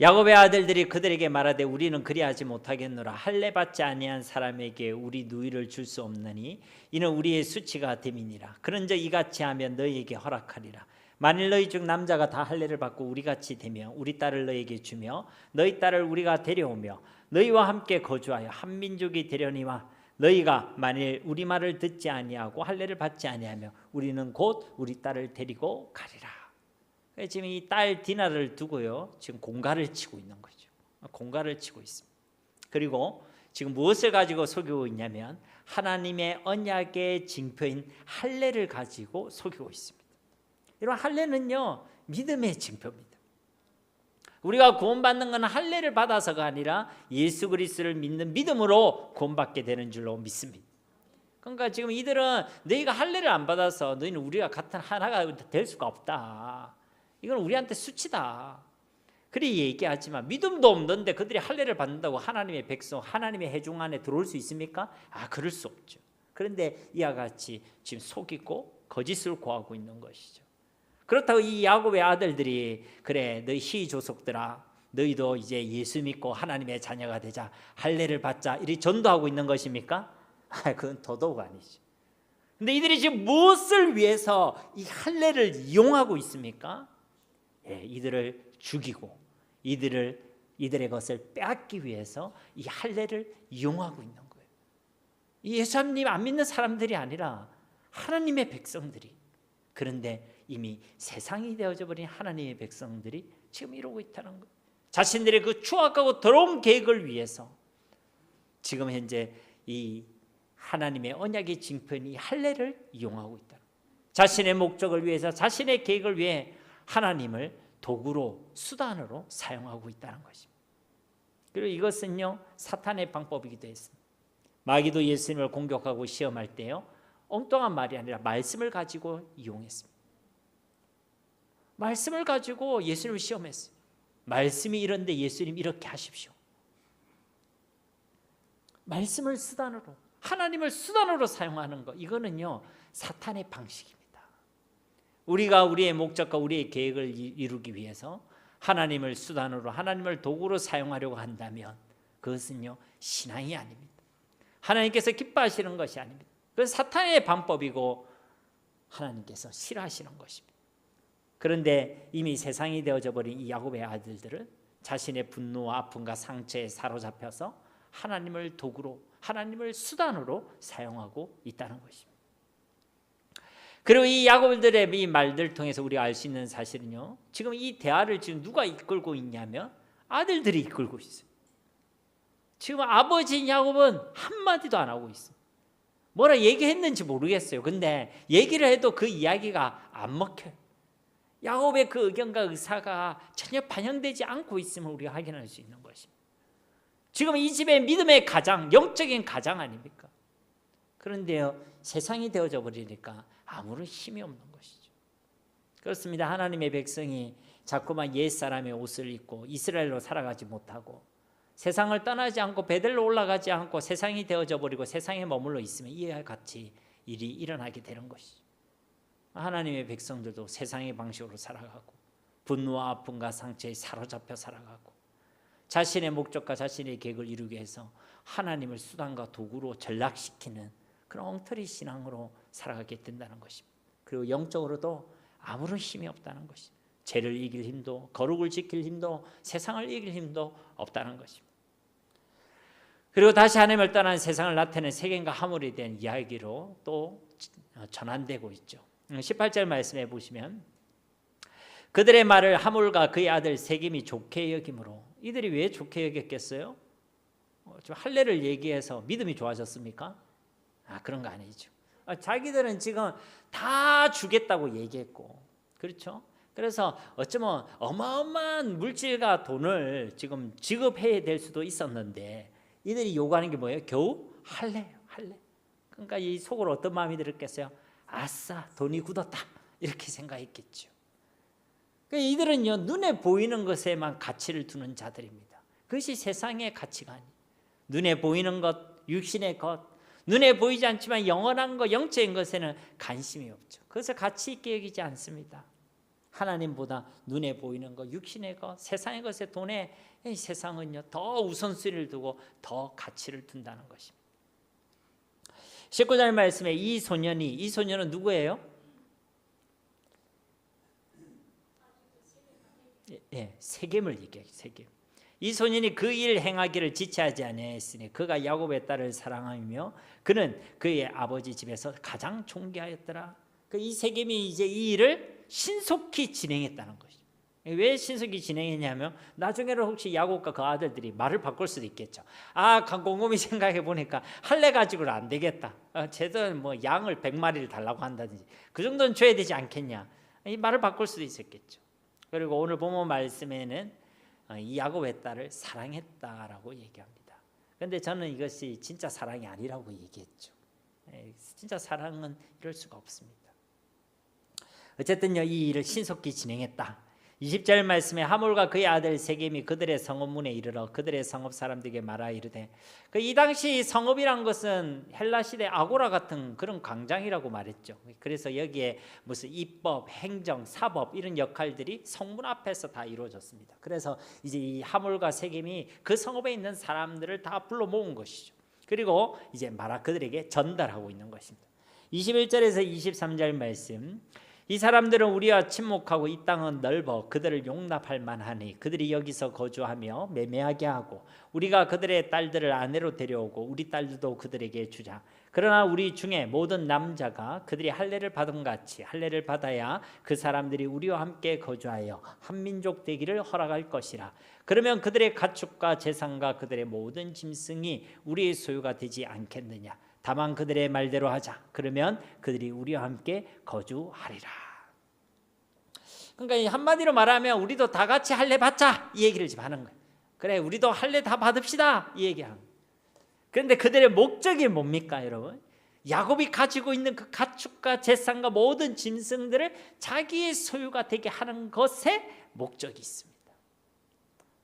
야곱의 아들들이 그들에게 말하되 우리는 그리하지 못하겠노라. 할례 받지 아니한 사람에게 우리 누이를 줄 수 없느니 이는 우리의 수치가 됨이니라. 그런즉 이같이 하면 너희에게 허락하리라. 만일 너희 중 남자가 다 할례를 받고 우리같이 되며 우리 딸을 너희에게 주며 너희 딸을 우리가 데려오며 너희와 함께 거주하여 한 민족이 되려니와 너희가 만일 우리 말을 듣지 아니하고 할례를 받지 아니하며 우리는 곧 우리 딸을 데리고 가리라. 지금 이 딸 디나를 두고요 지금 공갈을 치고 있는 거죠. 공갈을 치고 있습니다. 그리고 지금 무엇을 가지고 속이고 있냐면 하나님의 언약의 징표인 할례를 가지고 속이고 있습니다. 이런 할례는요 믿음의 징표입니다. 우리가 구원받는 것은 할례를 받아서가 아니라 예수 그리스도를 믿는 믿음으로 구원받게 되는 줄로 믿습니다. 그러니까 지금 이들은 너희가 할례를 안 받아서 너희는 우리가 같은 하나가 될 수가 없다, 이건 우리한테 수치다, 그리 얘기하지만 믿음도 없는데 그들이 할례를 받는다고 하나님의 백성, 하나님의 회중 안에 들어올 수 있습니까? 그럴 수 없죠. 그런데 이와 같이 지금 속이고 거짓을 고하고 있는 것이죠. 그렇다고 이 야곱의 아들들이 그래 너희 희조속들아 너희도 이제 예수 믿고 하나님의 자녀가 되자, 할례를 받자, 이리 전도하고 있는 것입니까? 그건 더더욱 아니죠. 근데 이들이 지금 무엇을 위해서 이 할례를 이용하고 있습니까? 이들을 죽이고 이들의 것을 빼앗기 위해서 이 할례를 이용하고 있는 거예요. 이 예수님 안 믿는 사람들이 아니라 하나님의 백성들이, 그런데 이미 세상이 되어져 버린 하나님의 백성들이 지금 이러고 있다는 거예요. 자신들의 그 추악하고 더러운 계획을 위해서 지금 현재 이 하나님의 언약의 징표인 이 할례를 이용하고 있다. 자신의 목적을 위해서, 자신의 계획을 위해 하나님을 도구로, 수단으로 사용하고 있다는 것입니다. 그리고 이것은요 사탄의 방법이기도 했습니다. 마귀도 예수님을 공격하고 시험할 때요 엉뚱한 말이 아니라 말씀을 가지고 이용했습니다. 말씀을 가지고 예수님을 시험했어요. 말씀이 이런데 예수님 이렇게 하십시오. 말씀을 수단으로, 하나님을 수단으로 사용하는 것, 이거는요 사탄의 방식입니다. 우리가 우리의 목적과 우리의 계획을 이루기 위해서 하나님을 수단으로, 하나님을 도구로 사용하려고 한다면 그것은요 신앙이 아닙니다. 하나님께서 기뻐하시는 것이 아닙니다. 그건 사탄의 방법이고 하나님께서 싫어하시는 것입니다. 그런데 이미 세상이 되어져 버린 이 야곱의 아들들은 자신의 분노와 아픔과 상처에 사로잡혀서 하나님을 도구로, 하나님을 수단으로 사용하고 있다는 것입니다. 그리고 이 야곱들의 이 말들 통해서 우리가 알 수 있는 사실은요, 지금 이 대화를 지금 누가 이끌고 있냐면 아들들이 이끌고 있어요. 지금 아버지 야곱은 한마디도 안 하고 있어요. 뭐라 얘기했는지 모르겠어요. 근데 얘기를 해도 그 이야기가 안 먹혀요. 야곱의 그 의견과 의사가 전혀 반영되지 않고 있음을 우리가 확인할 수 있는 것입니다. 지금 이 집의 믿음의 가장, 영적인 가장 아닙니까? 그런데요, 세상이 되어져 버리니까 아무런 힘이 없는 것이죠. 그렇습니다. 하나님의 백성이 자꾸만 옛사람의 옷을 입고 이스라엘로 살아가지 못하고 세상을 떠나지 않고 베델로 올라가지 않고 세상이 되어져 버리고 세상에 머물러 있으면 이와 같이 일이 일어나게 되는 것이죠. 하나님의 백성들도 세상의 방식으로 살아가고 분노와 아픔과 상처에 사로잡혀 살아가고 자신의 목적과 자신의 계획을 이루기 위해서 하나님을 수단과 도구로 전락시키는 그런 엉터리 신앙으로 살아가게 된다는 것입니다. 그리고 영적으로도 아무런 힘이 없다는 것입니다. 죄를 이길 힘도, 거룩을 지킬 힘도, 세상을 이길 힘도 없다는 것입니다. 그리고 다시 하나님을 떠난 세상을 나타내는 세겜과 하물에 대한 이야기로 또 전환되고 있죠. 18절 말씀해 보시면 그들의 말을 하물과 그의 아들 세겜이 좋게 여김으로, 이들이 왜 좋게 여겼겠어요? 좀 할례를 얘기해서 믿음이 좋아졌습니까? 그런 거 아니죠. 자기들은 지금 다 주겠다고 얘기했고, 그렇죠? 그래서 어쩌면 어마어마한 물질과 돈을 지금 지급해야 될 수도 있었는데 이들이 요구하는 게 뭐예요? 겨우 할례예요, 할례. 그러니까 이 속으로 어떤 마음이 들었겠어요? 아싸, 돈이 굳었다, 이렇게 생각했겠죠. 그러니까 이들은요, 눈에 보이는 것에만 가치를 두는 자들입니다. 그것이 세상의 가치가 아니에요. 눈에 보이는 것, 육신의 것, 눈에 보이지 않지만 영원한 것, 영적인 것에는 관심이 없죠. 그것을 가치 있게 여기지 않습니다. 하나님보다 눈에 보이는 것, 육신의 것, 세상의 것에, 돈에, 이 세상은요 더 우선순위를 두고 더 가치를 둔다는 것입니다. 19절 말씀에 이 소년은 누구예요? 세겜을 얘기해요. 세겜. 이 소년이 그 일 행하기를 지체하지 아니하였으니 그가 야곱의 딸을 사랑하며 그는 그의 아버지 집에서 가장 존귀하였더라. 이 세겜이 이제 이 일을 신속히 진행했다는 것이죠. 왜 신속히 진행했냐면 나중에는 혹시 야곱과 그 아들들이 말을 바꿀 수도 있겠죠. 곰곰이 생각해 보니까 할례 가지고는 안 되겠다. 쟤들 뭐 양을 100마리를 달라고 한다든지 그 정도는 줘야 되지 않겠냐. 이 말을 바꿀 수도 있었겠죠. 그리고 오늘 본문 말씀에는 이 야곱의 딸을 사랑했다라고 얘기합니다. 그런데 저는 이것이 진짜 사랑이 아니라고 얘기했죠. 진짜 사랑은 이럴 수가 없습니다. 어쨌든요, 이 일을 신속히 진행했다. 20절 말씀에 하물과 그의 아들 세겜이 그들의 성읍문에 이르러 그들의 성읍 사람들에게 말하 이르되, 이 당시 성읍이란 것은 헬라 시대 아고라 같은 그런 광장이라고 말했죠. 그래서 여기에 무슨 입법, 행정, 사법 이런 역할들이 성문 앞에서 다 이루어졌습니다. 그래서 이제 이 하물과 세겜이 그 성읍에 있는 사람들을 다 불러 모은 것이죠. 그리고 이제 그들에게 전달하고 있는 것입니다. 21절에서 23절 말씀, 이 사람들은 우리와 친목하고 이 땅은 넓어 그들을 용납할 만하니 그들이 여기서 거주하며 매매하게 하고 우리가 그들의 딸들을 아내로 데려오고 우리 딸들도 그들에게 주자. 그러나 우리 중에 모든 남자가 그들이 할례를 받은 같이 할례를 받아야 그 사람들이 우리와 함께 거주하여 한 민족 되기를 허락할 것이라. 그러면 그들의 가축과 재산과 그들의 모든 짐승이 우리의 소유가 되지 않겠느냐. 다만 그들의 말대로 하자. 그러면 그들이 우리와 함께 거주하리라. 그러니까 한마디로 말하면 우리도 다 같이 할례 받자, 이 얘기를 지금 하는 거예요. 그래, 우리도 할례 다 받읍시다, 이 얘기하는 거예요. 그런데 그들의 목적이 뭡니까, 여러분? 야곱이 가지고 있는 그 가축과 재산과 모든 짐승들을 자기의 소유가 되게 하는 것에 목적이 있습니다.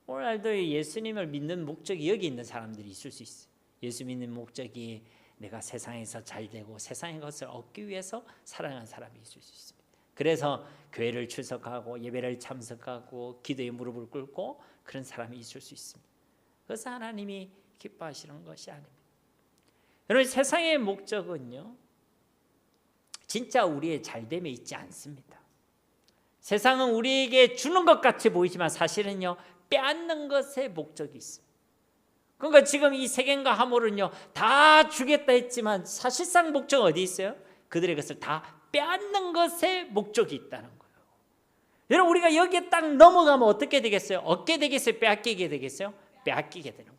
오늘날도 예수님을 믿는 목적이 여기 있는 사람들이 있을 수 있어요. 예수 믿는 목적이 내가 세상에서 잘되고 세상의 것을 얻기 위해서 살아가는 사람이 있을 수 있습니다. 그래서 교회를 출석하고 예배를 참석하고 기도에 무릎을 꿇고 그런 사람이 있을 수 있습니다. 그래서 하나님이 기뻐하시는 것이 아닙니다. 여러분, 세상의 목적은요 진짜 우리의 잘됨에 있지 않습니다. 세상은 우리에게 주는 것 같이 보이지만 사실은요 빼앗는 것에 목적이 있습니다. 그러니까 지금 이 세겜과 하물은요 다 주겠다 했지만 사실상 목적은 어디 있어요? 그들의 것을 다 빼앗는 것에 목적이 있다는 거예요. 여러분, 우리가 여기에 딱 넘어가면 어떻게 되겠어요? 얻게 되겠어요? 빼앗기게 되겠어요? 빼앗기게 되는 거예요.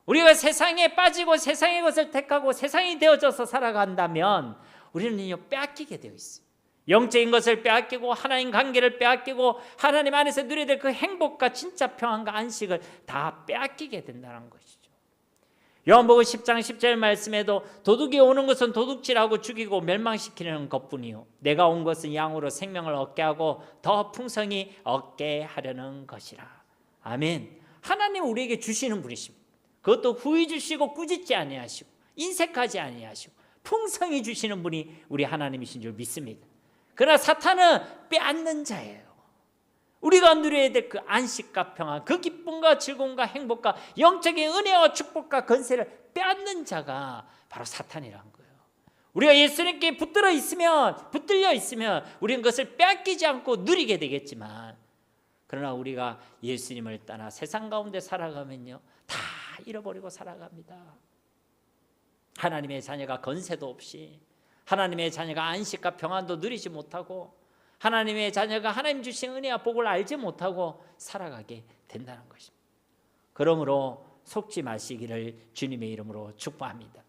우리가 세상에 빠지고 세상의 것을 택하고 세상이 되어져서 살아간다면 우리는요, 빼앗기게 되어 있어요. 영적인 것을 빼앗기고 하나님 관계를 빼앗기고 하나님 안에서 누려야 될 그 행복과 진짜 평안과 안식을 다 빼앗기게 된다는 것이죠. 요한복음 10장 10절 말씀에도 도둑이 오는 것은 도둑질하고 죽이고 멸망시키는 것뿐이요 내가 온 것은 양으로 생명을 얻게 하고 더 풍성히 얻게 하려는 것이라. 아멘. 하나님 우리에게 주시는 분이십니다. 그것도 후히 주시고 꾸짖지 아니하시고 인색하지 아니하시고 풍성히 주시는 분이 우리 하나님이신 줄 믿습니다. 그러나 사탄은 빼앗는 자예요. 우리가 누려야 될 그 안식과 평안, 그 기쁨과 즐거움과 행복과 영적인 은혜와 축복과 건세를 빼앗는 자가 바로 사탄이라는 거예요. 우리가 예수님께 붙들려 있으면 우리는 그것을 빼앗기지 않고 누리게 되겠지만, 그러나 우리가 예수님을 떠나 세상 가운데 살아가면요, 다 잃어버리고 살아갑니다. 하나님의 자녀가 건세도 없이, 하나님의 자녀가 안식과 평안도 누리지 못하고, 하나님의 자녀가 하나님 주신 은혜와 복을 알지 못하고 살아가게 된다는 것입니다. 그러므로 속지 마시기를 주님의 이름으로 축복합니다.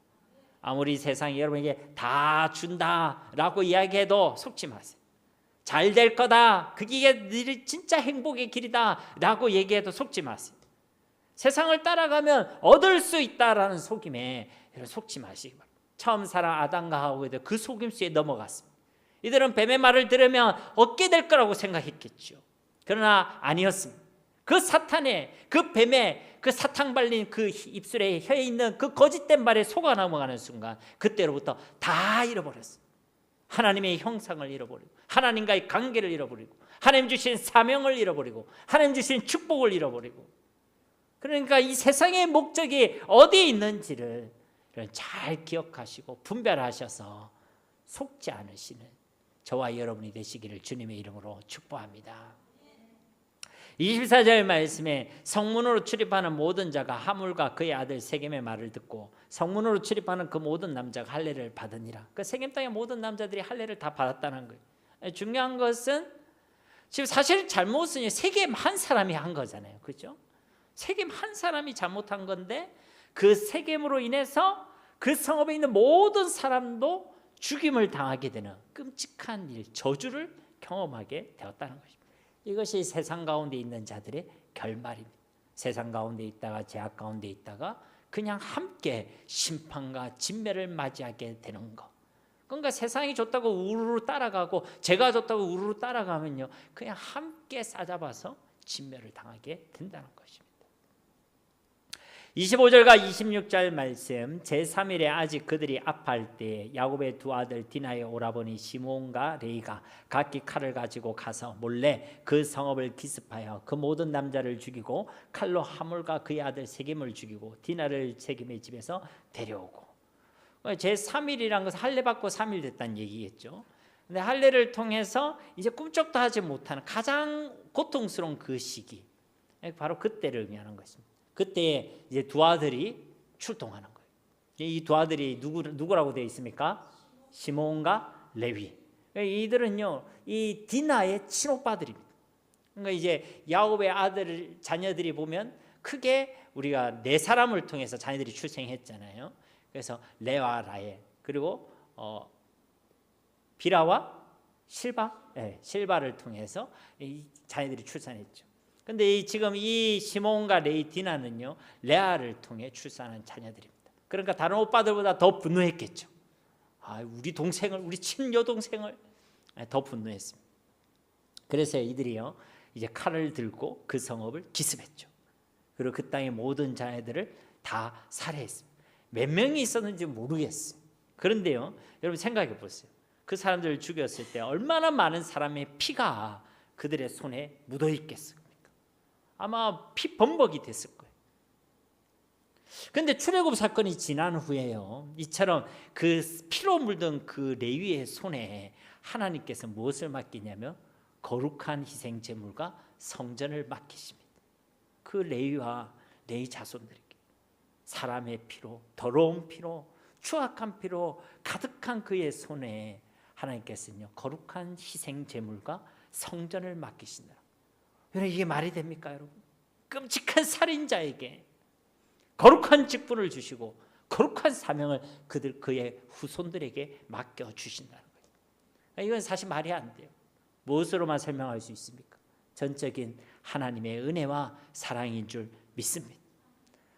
아무리 세상이 여러분에게 다 준다라고 이야기해도 속지 마세요. 잘 될 거다, 그게 진짜 행복의 길이다 라고 얘기해도 속지 마세요. 세상을 따라가면 얻을 수 있다라는 속임에 속지 마시기 바랍니다. 처음 살아 아담과 하와도 그 속임수에 넘어갔습니다. 이들은 뱀의 말을 들으면 얻게 될 거라고 생각했겠죠. 그러나 아니었습니다. 그 사탄의, 그 뱀의, 그 사탕 발린 그 입술에 혀에 있는 그 거짓된 말에 속아 넘어가는 순간 그때로부터 다 잃어버렸어요. 하나님의 형상을 잃어버리고, 하나님과의 관계를 잃어버리고, 하나님 주신 사명을 잃어버리고, 하나님 주신 축복을 잃어버리고. 그러니까 이 세상의 목적이 어디에 있는지를 잘 기억하시고 분별하셔서 속지 않으시는 저와 여러분이 되시기를 주님의 이름으로 축복합니다. 24절 말씀에 성문으로 출입하는 모든 자가 하물과 그의 아들 세겜의 말을 듣고 성문으로 출입하는 그 모든 남자가 할례를 받으니라. 그 세겜 땅의 모든 남자들이 할례를 다 받았다는 거예요. 중요한 것은 지금 사실 잘못은 세겜 한 사람이 한 거잖아요. 그렇죠? 세겜 한 사람이 잘못한 건데 그 세겜으로 인해서 그 성읍에 있는 모든 사람도 죽임을 당하게 되는 끔찍한 일, 저주를 경험하게 되었다는 것입니다. 이것이 세상 가운데 있는 자들의 결말입니다. 세상 가운데 있다가 죄악 가운데 있다가 그냥 함께 심판과 진멸을 맞이하게 되는 것. 그러니까 세상이 좋다고 우르르 따라가고 죄가 좋다고 우르르 따라가면요, 그냥 함께 싸잡아서 진멸을 당하게 된다는 것입니다. 25절과 26절 말씀, 제3일에 아직 그들이 아파할 때 야곱의 두 아들 디나의 오라버니 시몬과 레이가 각기 칼을 가지고 가서 몰래 그 성읍을 기습하여 그 모든 남자를 죽이고 칼로 하물과 그의 아들 세겜을 죽이고 디나를 세겜의 집에서 데려오고. 제3일이란 것은 할례 받고 3일 됐다는 얘기겠죠. 근데 할례를 통해서 이제 꿈쩍도 하지 못하는 가장 고통스러운 그 시기, 바로 그때를 의미하는 것입니다. 그때 이제 두 아들이 출동하는 거예요. 이 두 아들이 누구라고 되어 있습니까? 시몬과 레위. 이들은요, 이 디나의 친오빠들입니다. 그러니까 이제 야곱의 아들 자녀들이 보면 크게 우리가 네 사람을 통해서 자녀들이 출생했잖아요. 그래서 레와 라헬, 그리고 비라와 실바를 통해서 이 자녀들이 출산했죠. 근데 지금 이 시몬과 레이 디나는요, 레아를 통해 출산한 자녀들입니다. 그러니까 다른 오빠들보다 더 분노했겠죠. 우리 동생을, 우리 친여동생을 더 분노했습니다. 그래서 이들이요, 이제 칼을 들고 그 성읍을 기습했죠. 그리고 그 땅의 모든 자녀들을 다 살해했습니다. 몇 명이 있었는지 모르겠어요. 그런데요, 여러분 생각해 보세요. 그 사람들을 죽였을 때 얼마나 많은 사람의 피가 그들의 손에 묻어 있겠어요. 아마 피 범벅이 됐을 거예요. 그런데 출애굽 사건이 지난 후에요, 이처럼 그 피로 물든 그 레위의 손에 하나님께서 무엇을 맡기냐면 거룩한 희생 제물과 성전을 맡기십니다. 그 레위와 레위 자손들에게 사람의 피로, 더러운 피로, 추악한 피로 가득한 그의 손에 하나님께서는요 거룩한 희생 제물과 성전을 맡기신다. 여러분 이게 말이 됩니까 여러분? 끔찍한 살인자에게 거룩한 직분을 주시고 거룩한 사명을 그의 후손들에게 맡겨 주신다는 거예요. 이건 사실 말이 안 돼요. 무엇으로만 설명할 수 있습니까? 전적인 하나님의 은혜와 사랑인 줄 믿습니다.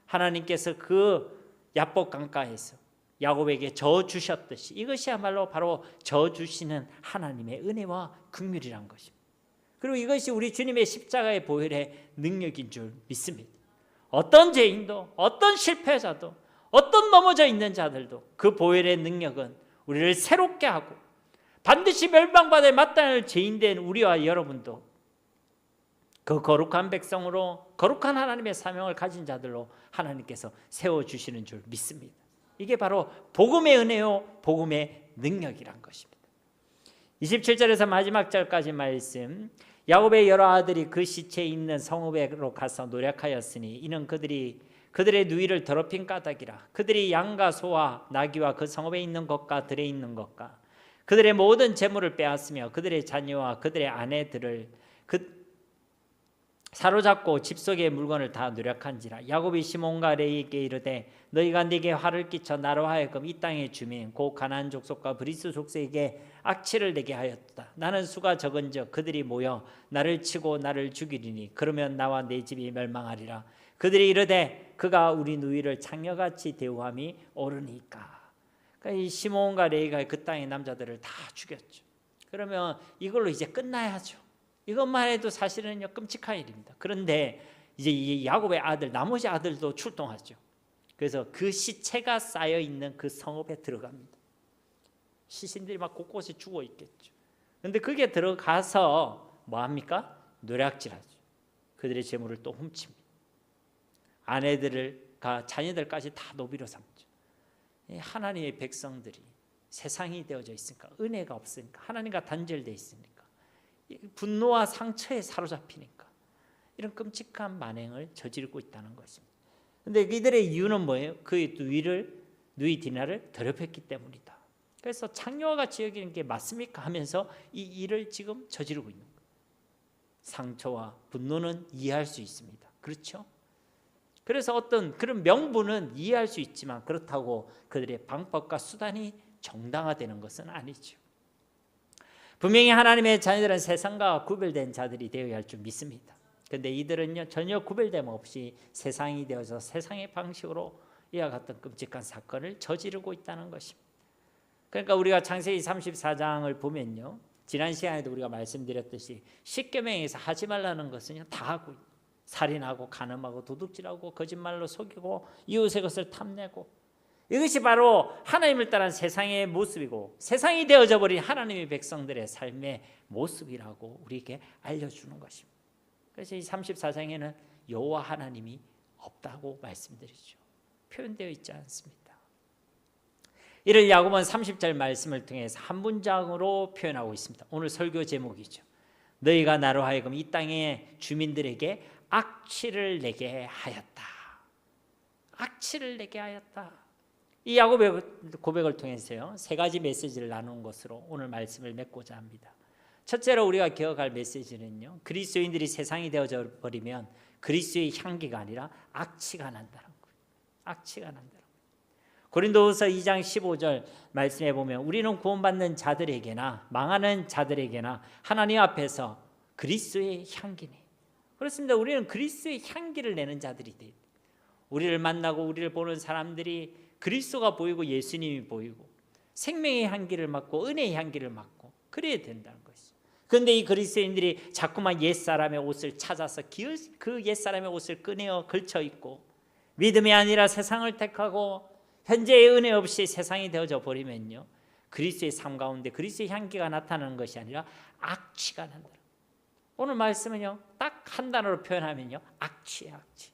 하나님께서 그 야복 강가에서 야곱에게 저 주셨듯이 이것이야말로 바로 저 주시는 하나님의 은혜와 긍휼이란 것입니다. 그리고 이것이 우리 주님의 십자가의 보혈의 능력인 줄 믿습니다. 어떤 죄인도 어떤 실패자도 어떤 넘어져 있는 자들도 그 보혈의 능력은 우리를 새롭게 하고 반드시 멸망받을 마땅할 죄인된 우리와 여러분도 그 거룩한 백성으로 거룩한 하나님의 사명을 가진 자들로 하나님께서 세워주시는 줄 믿습니다. 이게 바로 복음의 은혜요 복음의 능력이란 것입니다. 27절에서 마지막 절까지 말씀, 야곱의 여러 아들이 그 시체에 있는 성읍으로 가서 노력하였으니 이는 그들의 누이를 더럽힌 까닭이라. 그들이 양과 소와 나귀와 그 성읍에 있는 것과 들에 있는 것과 그들의 모든 재물을 빼앗으며 그들의 자녀와 그들의 아내들을 사로잡고 집 속의 물건을 다 누락한지라. 야곱이 시몬과 레이에게 이르되 너희가 네게 화를 끼쳐 나로 하여금 이 땅의 주민 곧 가나안 족속과 브리스 족속에게 악취를 내게 하였다. 나는 수가 적은즉 그들이 모여 나를 치고 나를 죽이리니 그러면 나와 내 집이 멸망하리라. 그들이 이르되 그가 우리 누이를 창녀같이 대우함이 옳으니까. 그러니까 이 시몬과 레이가 그 땅의 남자들을 다 죽였죠. 그러면 이걸로 이제 끝나야죠. 이것만 해도 사실은요 끔찍한 일입니다. 그런데 이제 이 야곱의 아들 나머지 아들도 출동하죠. 그래서 그 시체가 쌓여 있는 그 성읍에 들어갑니다. 시신들이 막 곳곳에 죽어 있겠죠. 그런데 그게 들어가서 뭐 합니까? 노략질하죠. 그들의 재물을 또 훔칩니다. 아내들과 자녀들까지 다 노비로 삼죠. 하나님의 백성들이 세상이 되어져 있으니까 은혜가 없으니까 하나님과 단절되어 있으니까 분노와 상처에 사로잡히니까 이런 끔찍한 만행을 저지르고 있다는 것입니다. 그런데 이들의 이유는 뭐예요? 그 누이 디나를 더럽혔기 때문이다. 그래서 창녀와 같이 여기는 게 맞습니까? 하면서 이 일을 지금 저지르고 있는 거예요. 상처와 분노는 이해할 수 있습니다. 그렇죠? 그래서 어떤 그런 명분은 이해할 수 있지만 그렇다고 그들의 방법과 수단이 정당화되는 것은 아니죠. 분명히 하나님의 자녀들은 세상과 구별된 자들이 되어야 할 줄 믿습니다. 그런데 이들은요 전혀 구별됨 없이 세상이 되어서 세상의 방식으로 이와 같은 끔찍한 사건을 저지르고 있다는 것입니다. 그러니까 우리가 창세기 34장을 보면요 지난 시간에도 우리가 말씀드렸듯이 십계명에서 하지 말라는 것은요 다 하고 있고 살인하고 간음하고 도둑질하고 거짓말로 속이고 이웃의 것을 탐내고 이것이 바로 하나님을 따른 세상의 모습이고 세상이 되어져 버린 하나님의 백성들의 삶의 모습이라고 우리에게 알려주는 것입니다. 그래서 이 34장에는 여호와 하나님이 없다고 말씀드리죠. 표현되어 있지 않습니다. 이를 야곱은 30절 말씀을 통해서 한 문장으로 표현하고 있습니다. 오늘 설교 제목이죠. 너희가 나로 하여금 이 땅의 주민들에게 악취를 내게 하였다. 악취를 내게 하였다. 이 야곱의 고백을 통해서요 세 가지 메시지를 나눈 것으로 오늘 말씀을 맺고자 합니다. 첫째로 우리가 기억할 메시지는요 그리스도인들이 세상이 되어져 버리면 그리스도의 향기가 아니라 악취가 난다는 거예요. 악취가 난다는 거예요. 고린도후서 2장 15절 말씀해 보면 우리는 구원받는 자들에게나 망하는 자들에게나 하나님 앞에서 그리스도의 향기니. 그렇습니다. 우리는 그리스도의 향기를 내는 자들이 돼요. 우리를 만나고 우리를 보는 사람들이 그리스도가 보이고 예수님이 보이고 생명의 향기를 맡고 은혜의 향기를 맡고 그래야 된다는 것이죠. 그런데 이 그리스도인들이 자꾸만 옛사람의 옷을 찾아서 그 옛사람의 옷을 꺼내어 걸쳐 입고 믿음이 아니라 세상을 택하고 현재의 은혜 없이 세상이 되어져 버리면요 그리스도의 삶 가운데 그리스도의 향기가 나타나는 것이 아니라 악취가 난다. 오늘 말씀은요 딱 한 단어로 표현하면요 악취예요. 악취.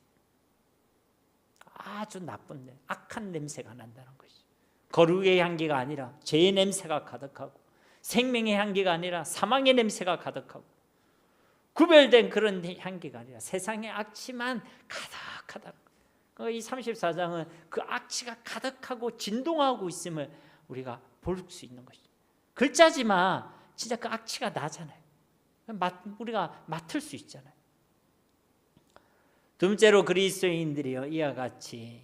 아주 나쁜 악한 냄새가 난다는 것이죠. 거룩의 향기가 아니라 죄의 냄새가 가득하고 생명의 향기가 아니라 사망의 냄새가 가득하고 구별된 그런 향기가 아니라 세상의 악취만 가득하다. 이 34장은 그 악취가 가득하고 진동하고 있음을 우리가 볼 수 있는 것이죠. 글자지만 진짜 그 악취가 나잖아요. 우리가 맡을 수 있잖아요. 두 번째로 그리스도인들이요, 이와 같이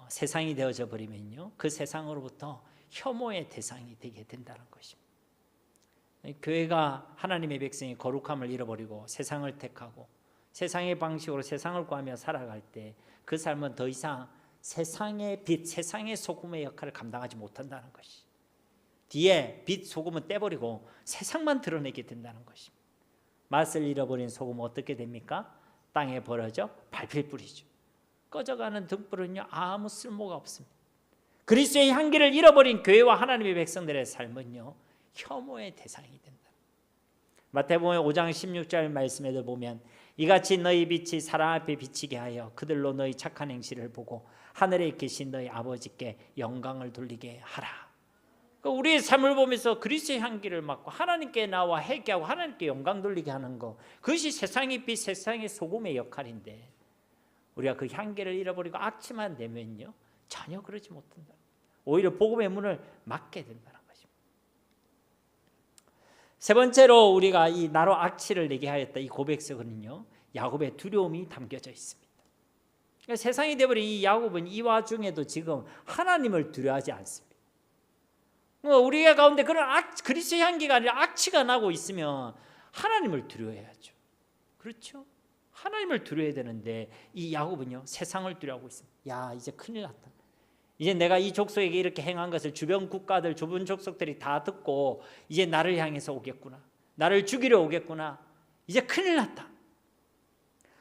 세상이 되어져 버리면요, 그 세상으로부터 혐오의 대상이 되게 된다는 것입니다. 교회가 하나님의 백성이 거룩함을 잃어버리고 세상을 택하고 세상의 방식으로 세상을 구하며 살아갈 때 그 삶은 더 이상 세상의 빛, 세상의 소금의 역할을 감당하지 못한다는 것이, 뒤에 빛, 소금은 떼버리고 세상만 드러내게 된다는 것입니다. 맛을 잃어버린 소금은 어떻게 됩니까? 땅에 버려져 밟힐 뿐이죠. 꺼져가는 등불은요, 아무 쓸모가 없습니다. 그리스도의 향기를 잃어버린 교회와 하나님의 백성들의 삶은요, 혐오의 대상이 된다. 마태복음 5장 16절 말씀에도 보면 이같이 너희 빛이 사람 앞에 비치게 하여 그들로 너희 착한 행실을 보고 하늘에 계신 너희 아버지께 영광을 돌리게 하라. 우리의 삶을 보면서 그리스도의 향기를 맡고 하나님께 나와 회개하고 하나님께 영광 돌리게 하는 것, 그것이 세상의 빛, 세상의 소금의 역할인데 우리가 그 향기를 잃어버리고 악취만 내면요, 전혀 그러지 못한다. 오히려 복음의 문을 막게 된다는 것입니다. 세 번째로 우리가 이 나로 악취를 내게 하였다, 이 고백서는요, 야곱의 두려움이 담겨져 있습니다. 그러니까 세상이 되어버린 이 야곱은 이 와중에도 지금 하나님을 두려워하지 않습니다. 우리가 가운데 그런 그리스도의 향기가 아니라 악취가 나고 있으면 하나님을 두려워해야죠. 그렇죠? 하나님을 두려워해야 되는데 이 야곱은요, 세상을 두려워하고 있습니다. 야, 이제 큰일 났다. 이제 내가 이 족속에게 이렇게 행한 것을 주변 국가들, 주변 족속들이 다 듣고 이제 나를 향해서 오겠구나, 나를 죽이려 오겠구나, 이제 큰일 났다.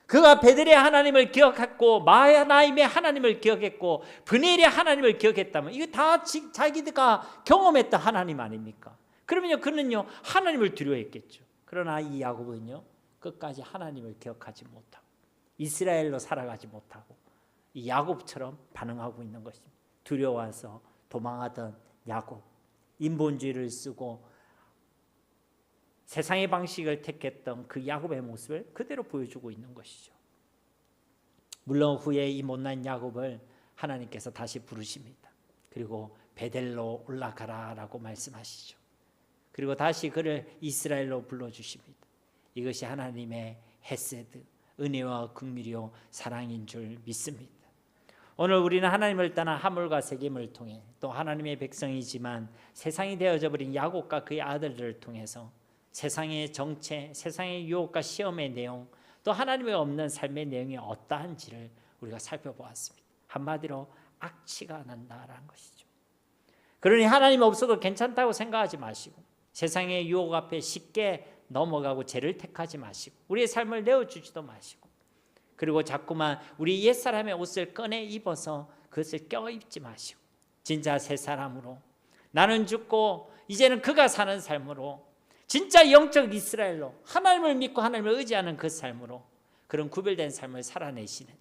그가 베델의 하나님을 기억했고 마하나임의 하나님을 기억했고 브니엘의 하나님을 기억했다면 이거 다 자기가 경험했던 하나님 아닙니까? 그러면요, 그는요 하나님을 두려워했겠죠. 그러나 이 야곱은요 끝까지 하나님을 기억하지 못하고 이스라엘로 살아가지 못하고 이 야곱처럼 반응하고 있는 것입니다. 두려워서 도망하던 야곱, 인본주의를 쓰고 세상의 방식을 택했던 그 야곱의 모습을 그대로 보여주고 있는 것이죠. 물론 후에 이 못난 야곱을 하나님께서 다시 부르십니다. 그리고 베델로 올라가라라고 말씀하시죠. 그리고 다시 그를 이스라엘로 불러주십니다. 이것이 하나님의 헤세드, 은혜와 긍휼이요 사랑인 줄 믿습니다. 오늘 우리는 하나님을 떠난 하물과 세겜을 통해 또 하나님의 백성이지만 세상이 되어져 버린 야곱과 그의 아들들을 통해서 세상의 정체, 세상의 유혹과 시험의 내용, 또 하나님이 없는 삶의 내용이 어떠한지를 우리가 살펴보았습니다. 한마디로 악취가 난다라는 것이죠. 그러니 하나님 없어도 괜찮다고 생각하지 마시고 세상의 유혹 앞에 쉽게 넘어가고 죄를 택하지 마시고 우리의 삶을 내어주지도 마시고 그리고 자꾸만 우리 옛사람의 옷을 꺼내 입어서 그것을 껴입지 마시고 진짜 새 사람으로 나는 죽고 이제는 그가 사는 삶으로 진짜 영적 이스라엘로 하나님을 믿고 하나님을 의지하는 그 삶으로 그런 구별된 삶을 살아내시는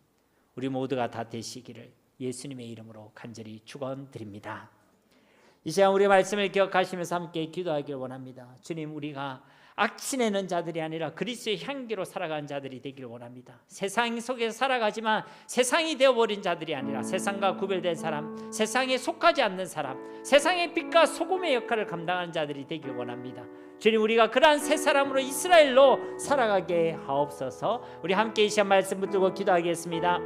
우리 모두가 다 되시기를 예수님의 이름으로 간절히 축원드립니다. 이 시간 우리의 말씀을 기억하시면서 함께 기도하기를 원합니다. 주님, 우리가 악취내는 자들이 아니라 그리스도의 향기로 살아가는 자들이 되기를 원합니다. 세상 속에서 살아가지만 세상이 되어버린 자들이 아니라 세상과 구별된 사람, 세상에 속하지 않는 사람, 세상의 빛과 소금의 역할을 감당하는 자들이 되기를 원합니다. 주님, 우리가 그러한 새 사람으로 이스라엘로 살아가게 하옵소서. 우리 함께 이 시간 말씀 붙들고 기도하겠습니다.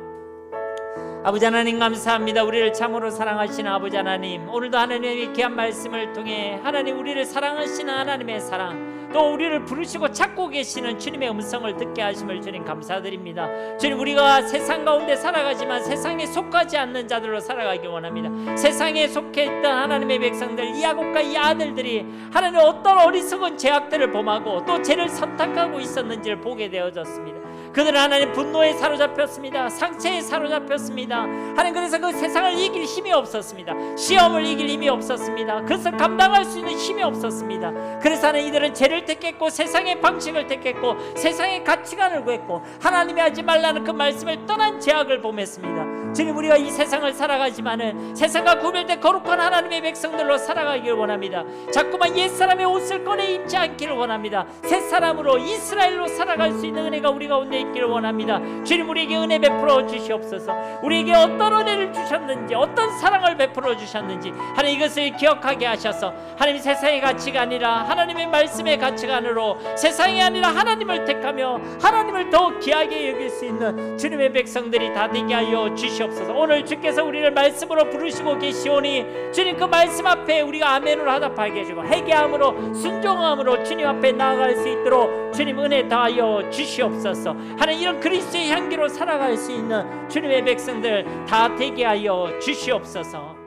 아버지 하나님 감사합니다. 우리를 참으로 사랑하시는 아버지 하나님, 오늘도 하나님의 귀한 말씀을 통해 하나님 우리를 사랑하시는 하나님의 사랑, 또 우리를 부르시고 찾고 계시는 주님의 음성을 듣게 하심을 주님 감사드립니다. 주님, 우리가 세상 가운데 살아가지만 세상에 속하지 않는 자들로 살아가기 원합니다. 세상에 속해 있던 하나님의 백성들, 이 야곱과 이 아들들이 하나님 어떤 어리석은 죄악들을 범하고 또 죄를 선택하고 있었는지를 보게 되어졌습니다. 그들은 하나님 분노에 사로잡혔습니다. 상처에 사로잡혔습니다. 하나님, 그래서 그 세상을 이길 힘이 없었습니다. 시험을 이길 힘이 없었습니다. 그것을 감당할 수 있는 힘이 없었습니다. 그래서 하나님, 이들은 죄를 택했고 세상의 방식을 택했고 세상의 가치관을 구했고 하나님이 하지 말라는 그 말씀을 떠난 죄악을 범했습니다. 주님, 우리가 이 세상을 살아가지만은 세상과 구별된 거룩한 하나님의 백성들로 살아가기를 원합니다. 자꾸만 옛사람의 옷을 꺼내 입지 않기를 원합니다. 새 사람으로 이스라엘로 살아갈 수 있는 은혜가 우리 가운데 있기를 원합니다. 주님, 우리에게 은혜 베풀어 주시옵소서. 우리에게 어떤 은혜를 주셨는지, 어떤 사랑을 베풀어 주셨는지 하나님 이것을 기억하게 하셔서 하나님 세상의 가치가 아니라 하나님의 말씀의 가치관으로, 세상이 아니라 하나님을 택하며 하나님을 더욱 귀하게 여길 수 있는 주님의 백성들이 다 되게 하여 주시옵소서. 오늘 주께서 우리를 말씀으로 부르시고 계시오니 주님, 그 말씀 앞에 우리가 아멘으로 하답하게 해주고 회개함으로 순종함으로 주님 앞에 나아갈 수 있도록 주님 은혜 다하여 주시옵소서. 하나님, 이런 그리스도의 향기로 살아갈 수 있는 주님의 백성들 다 되게 하여 주시옵소서.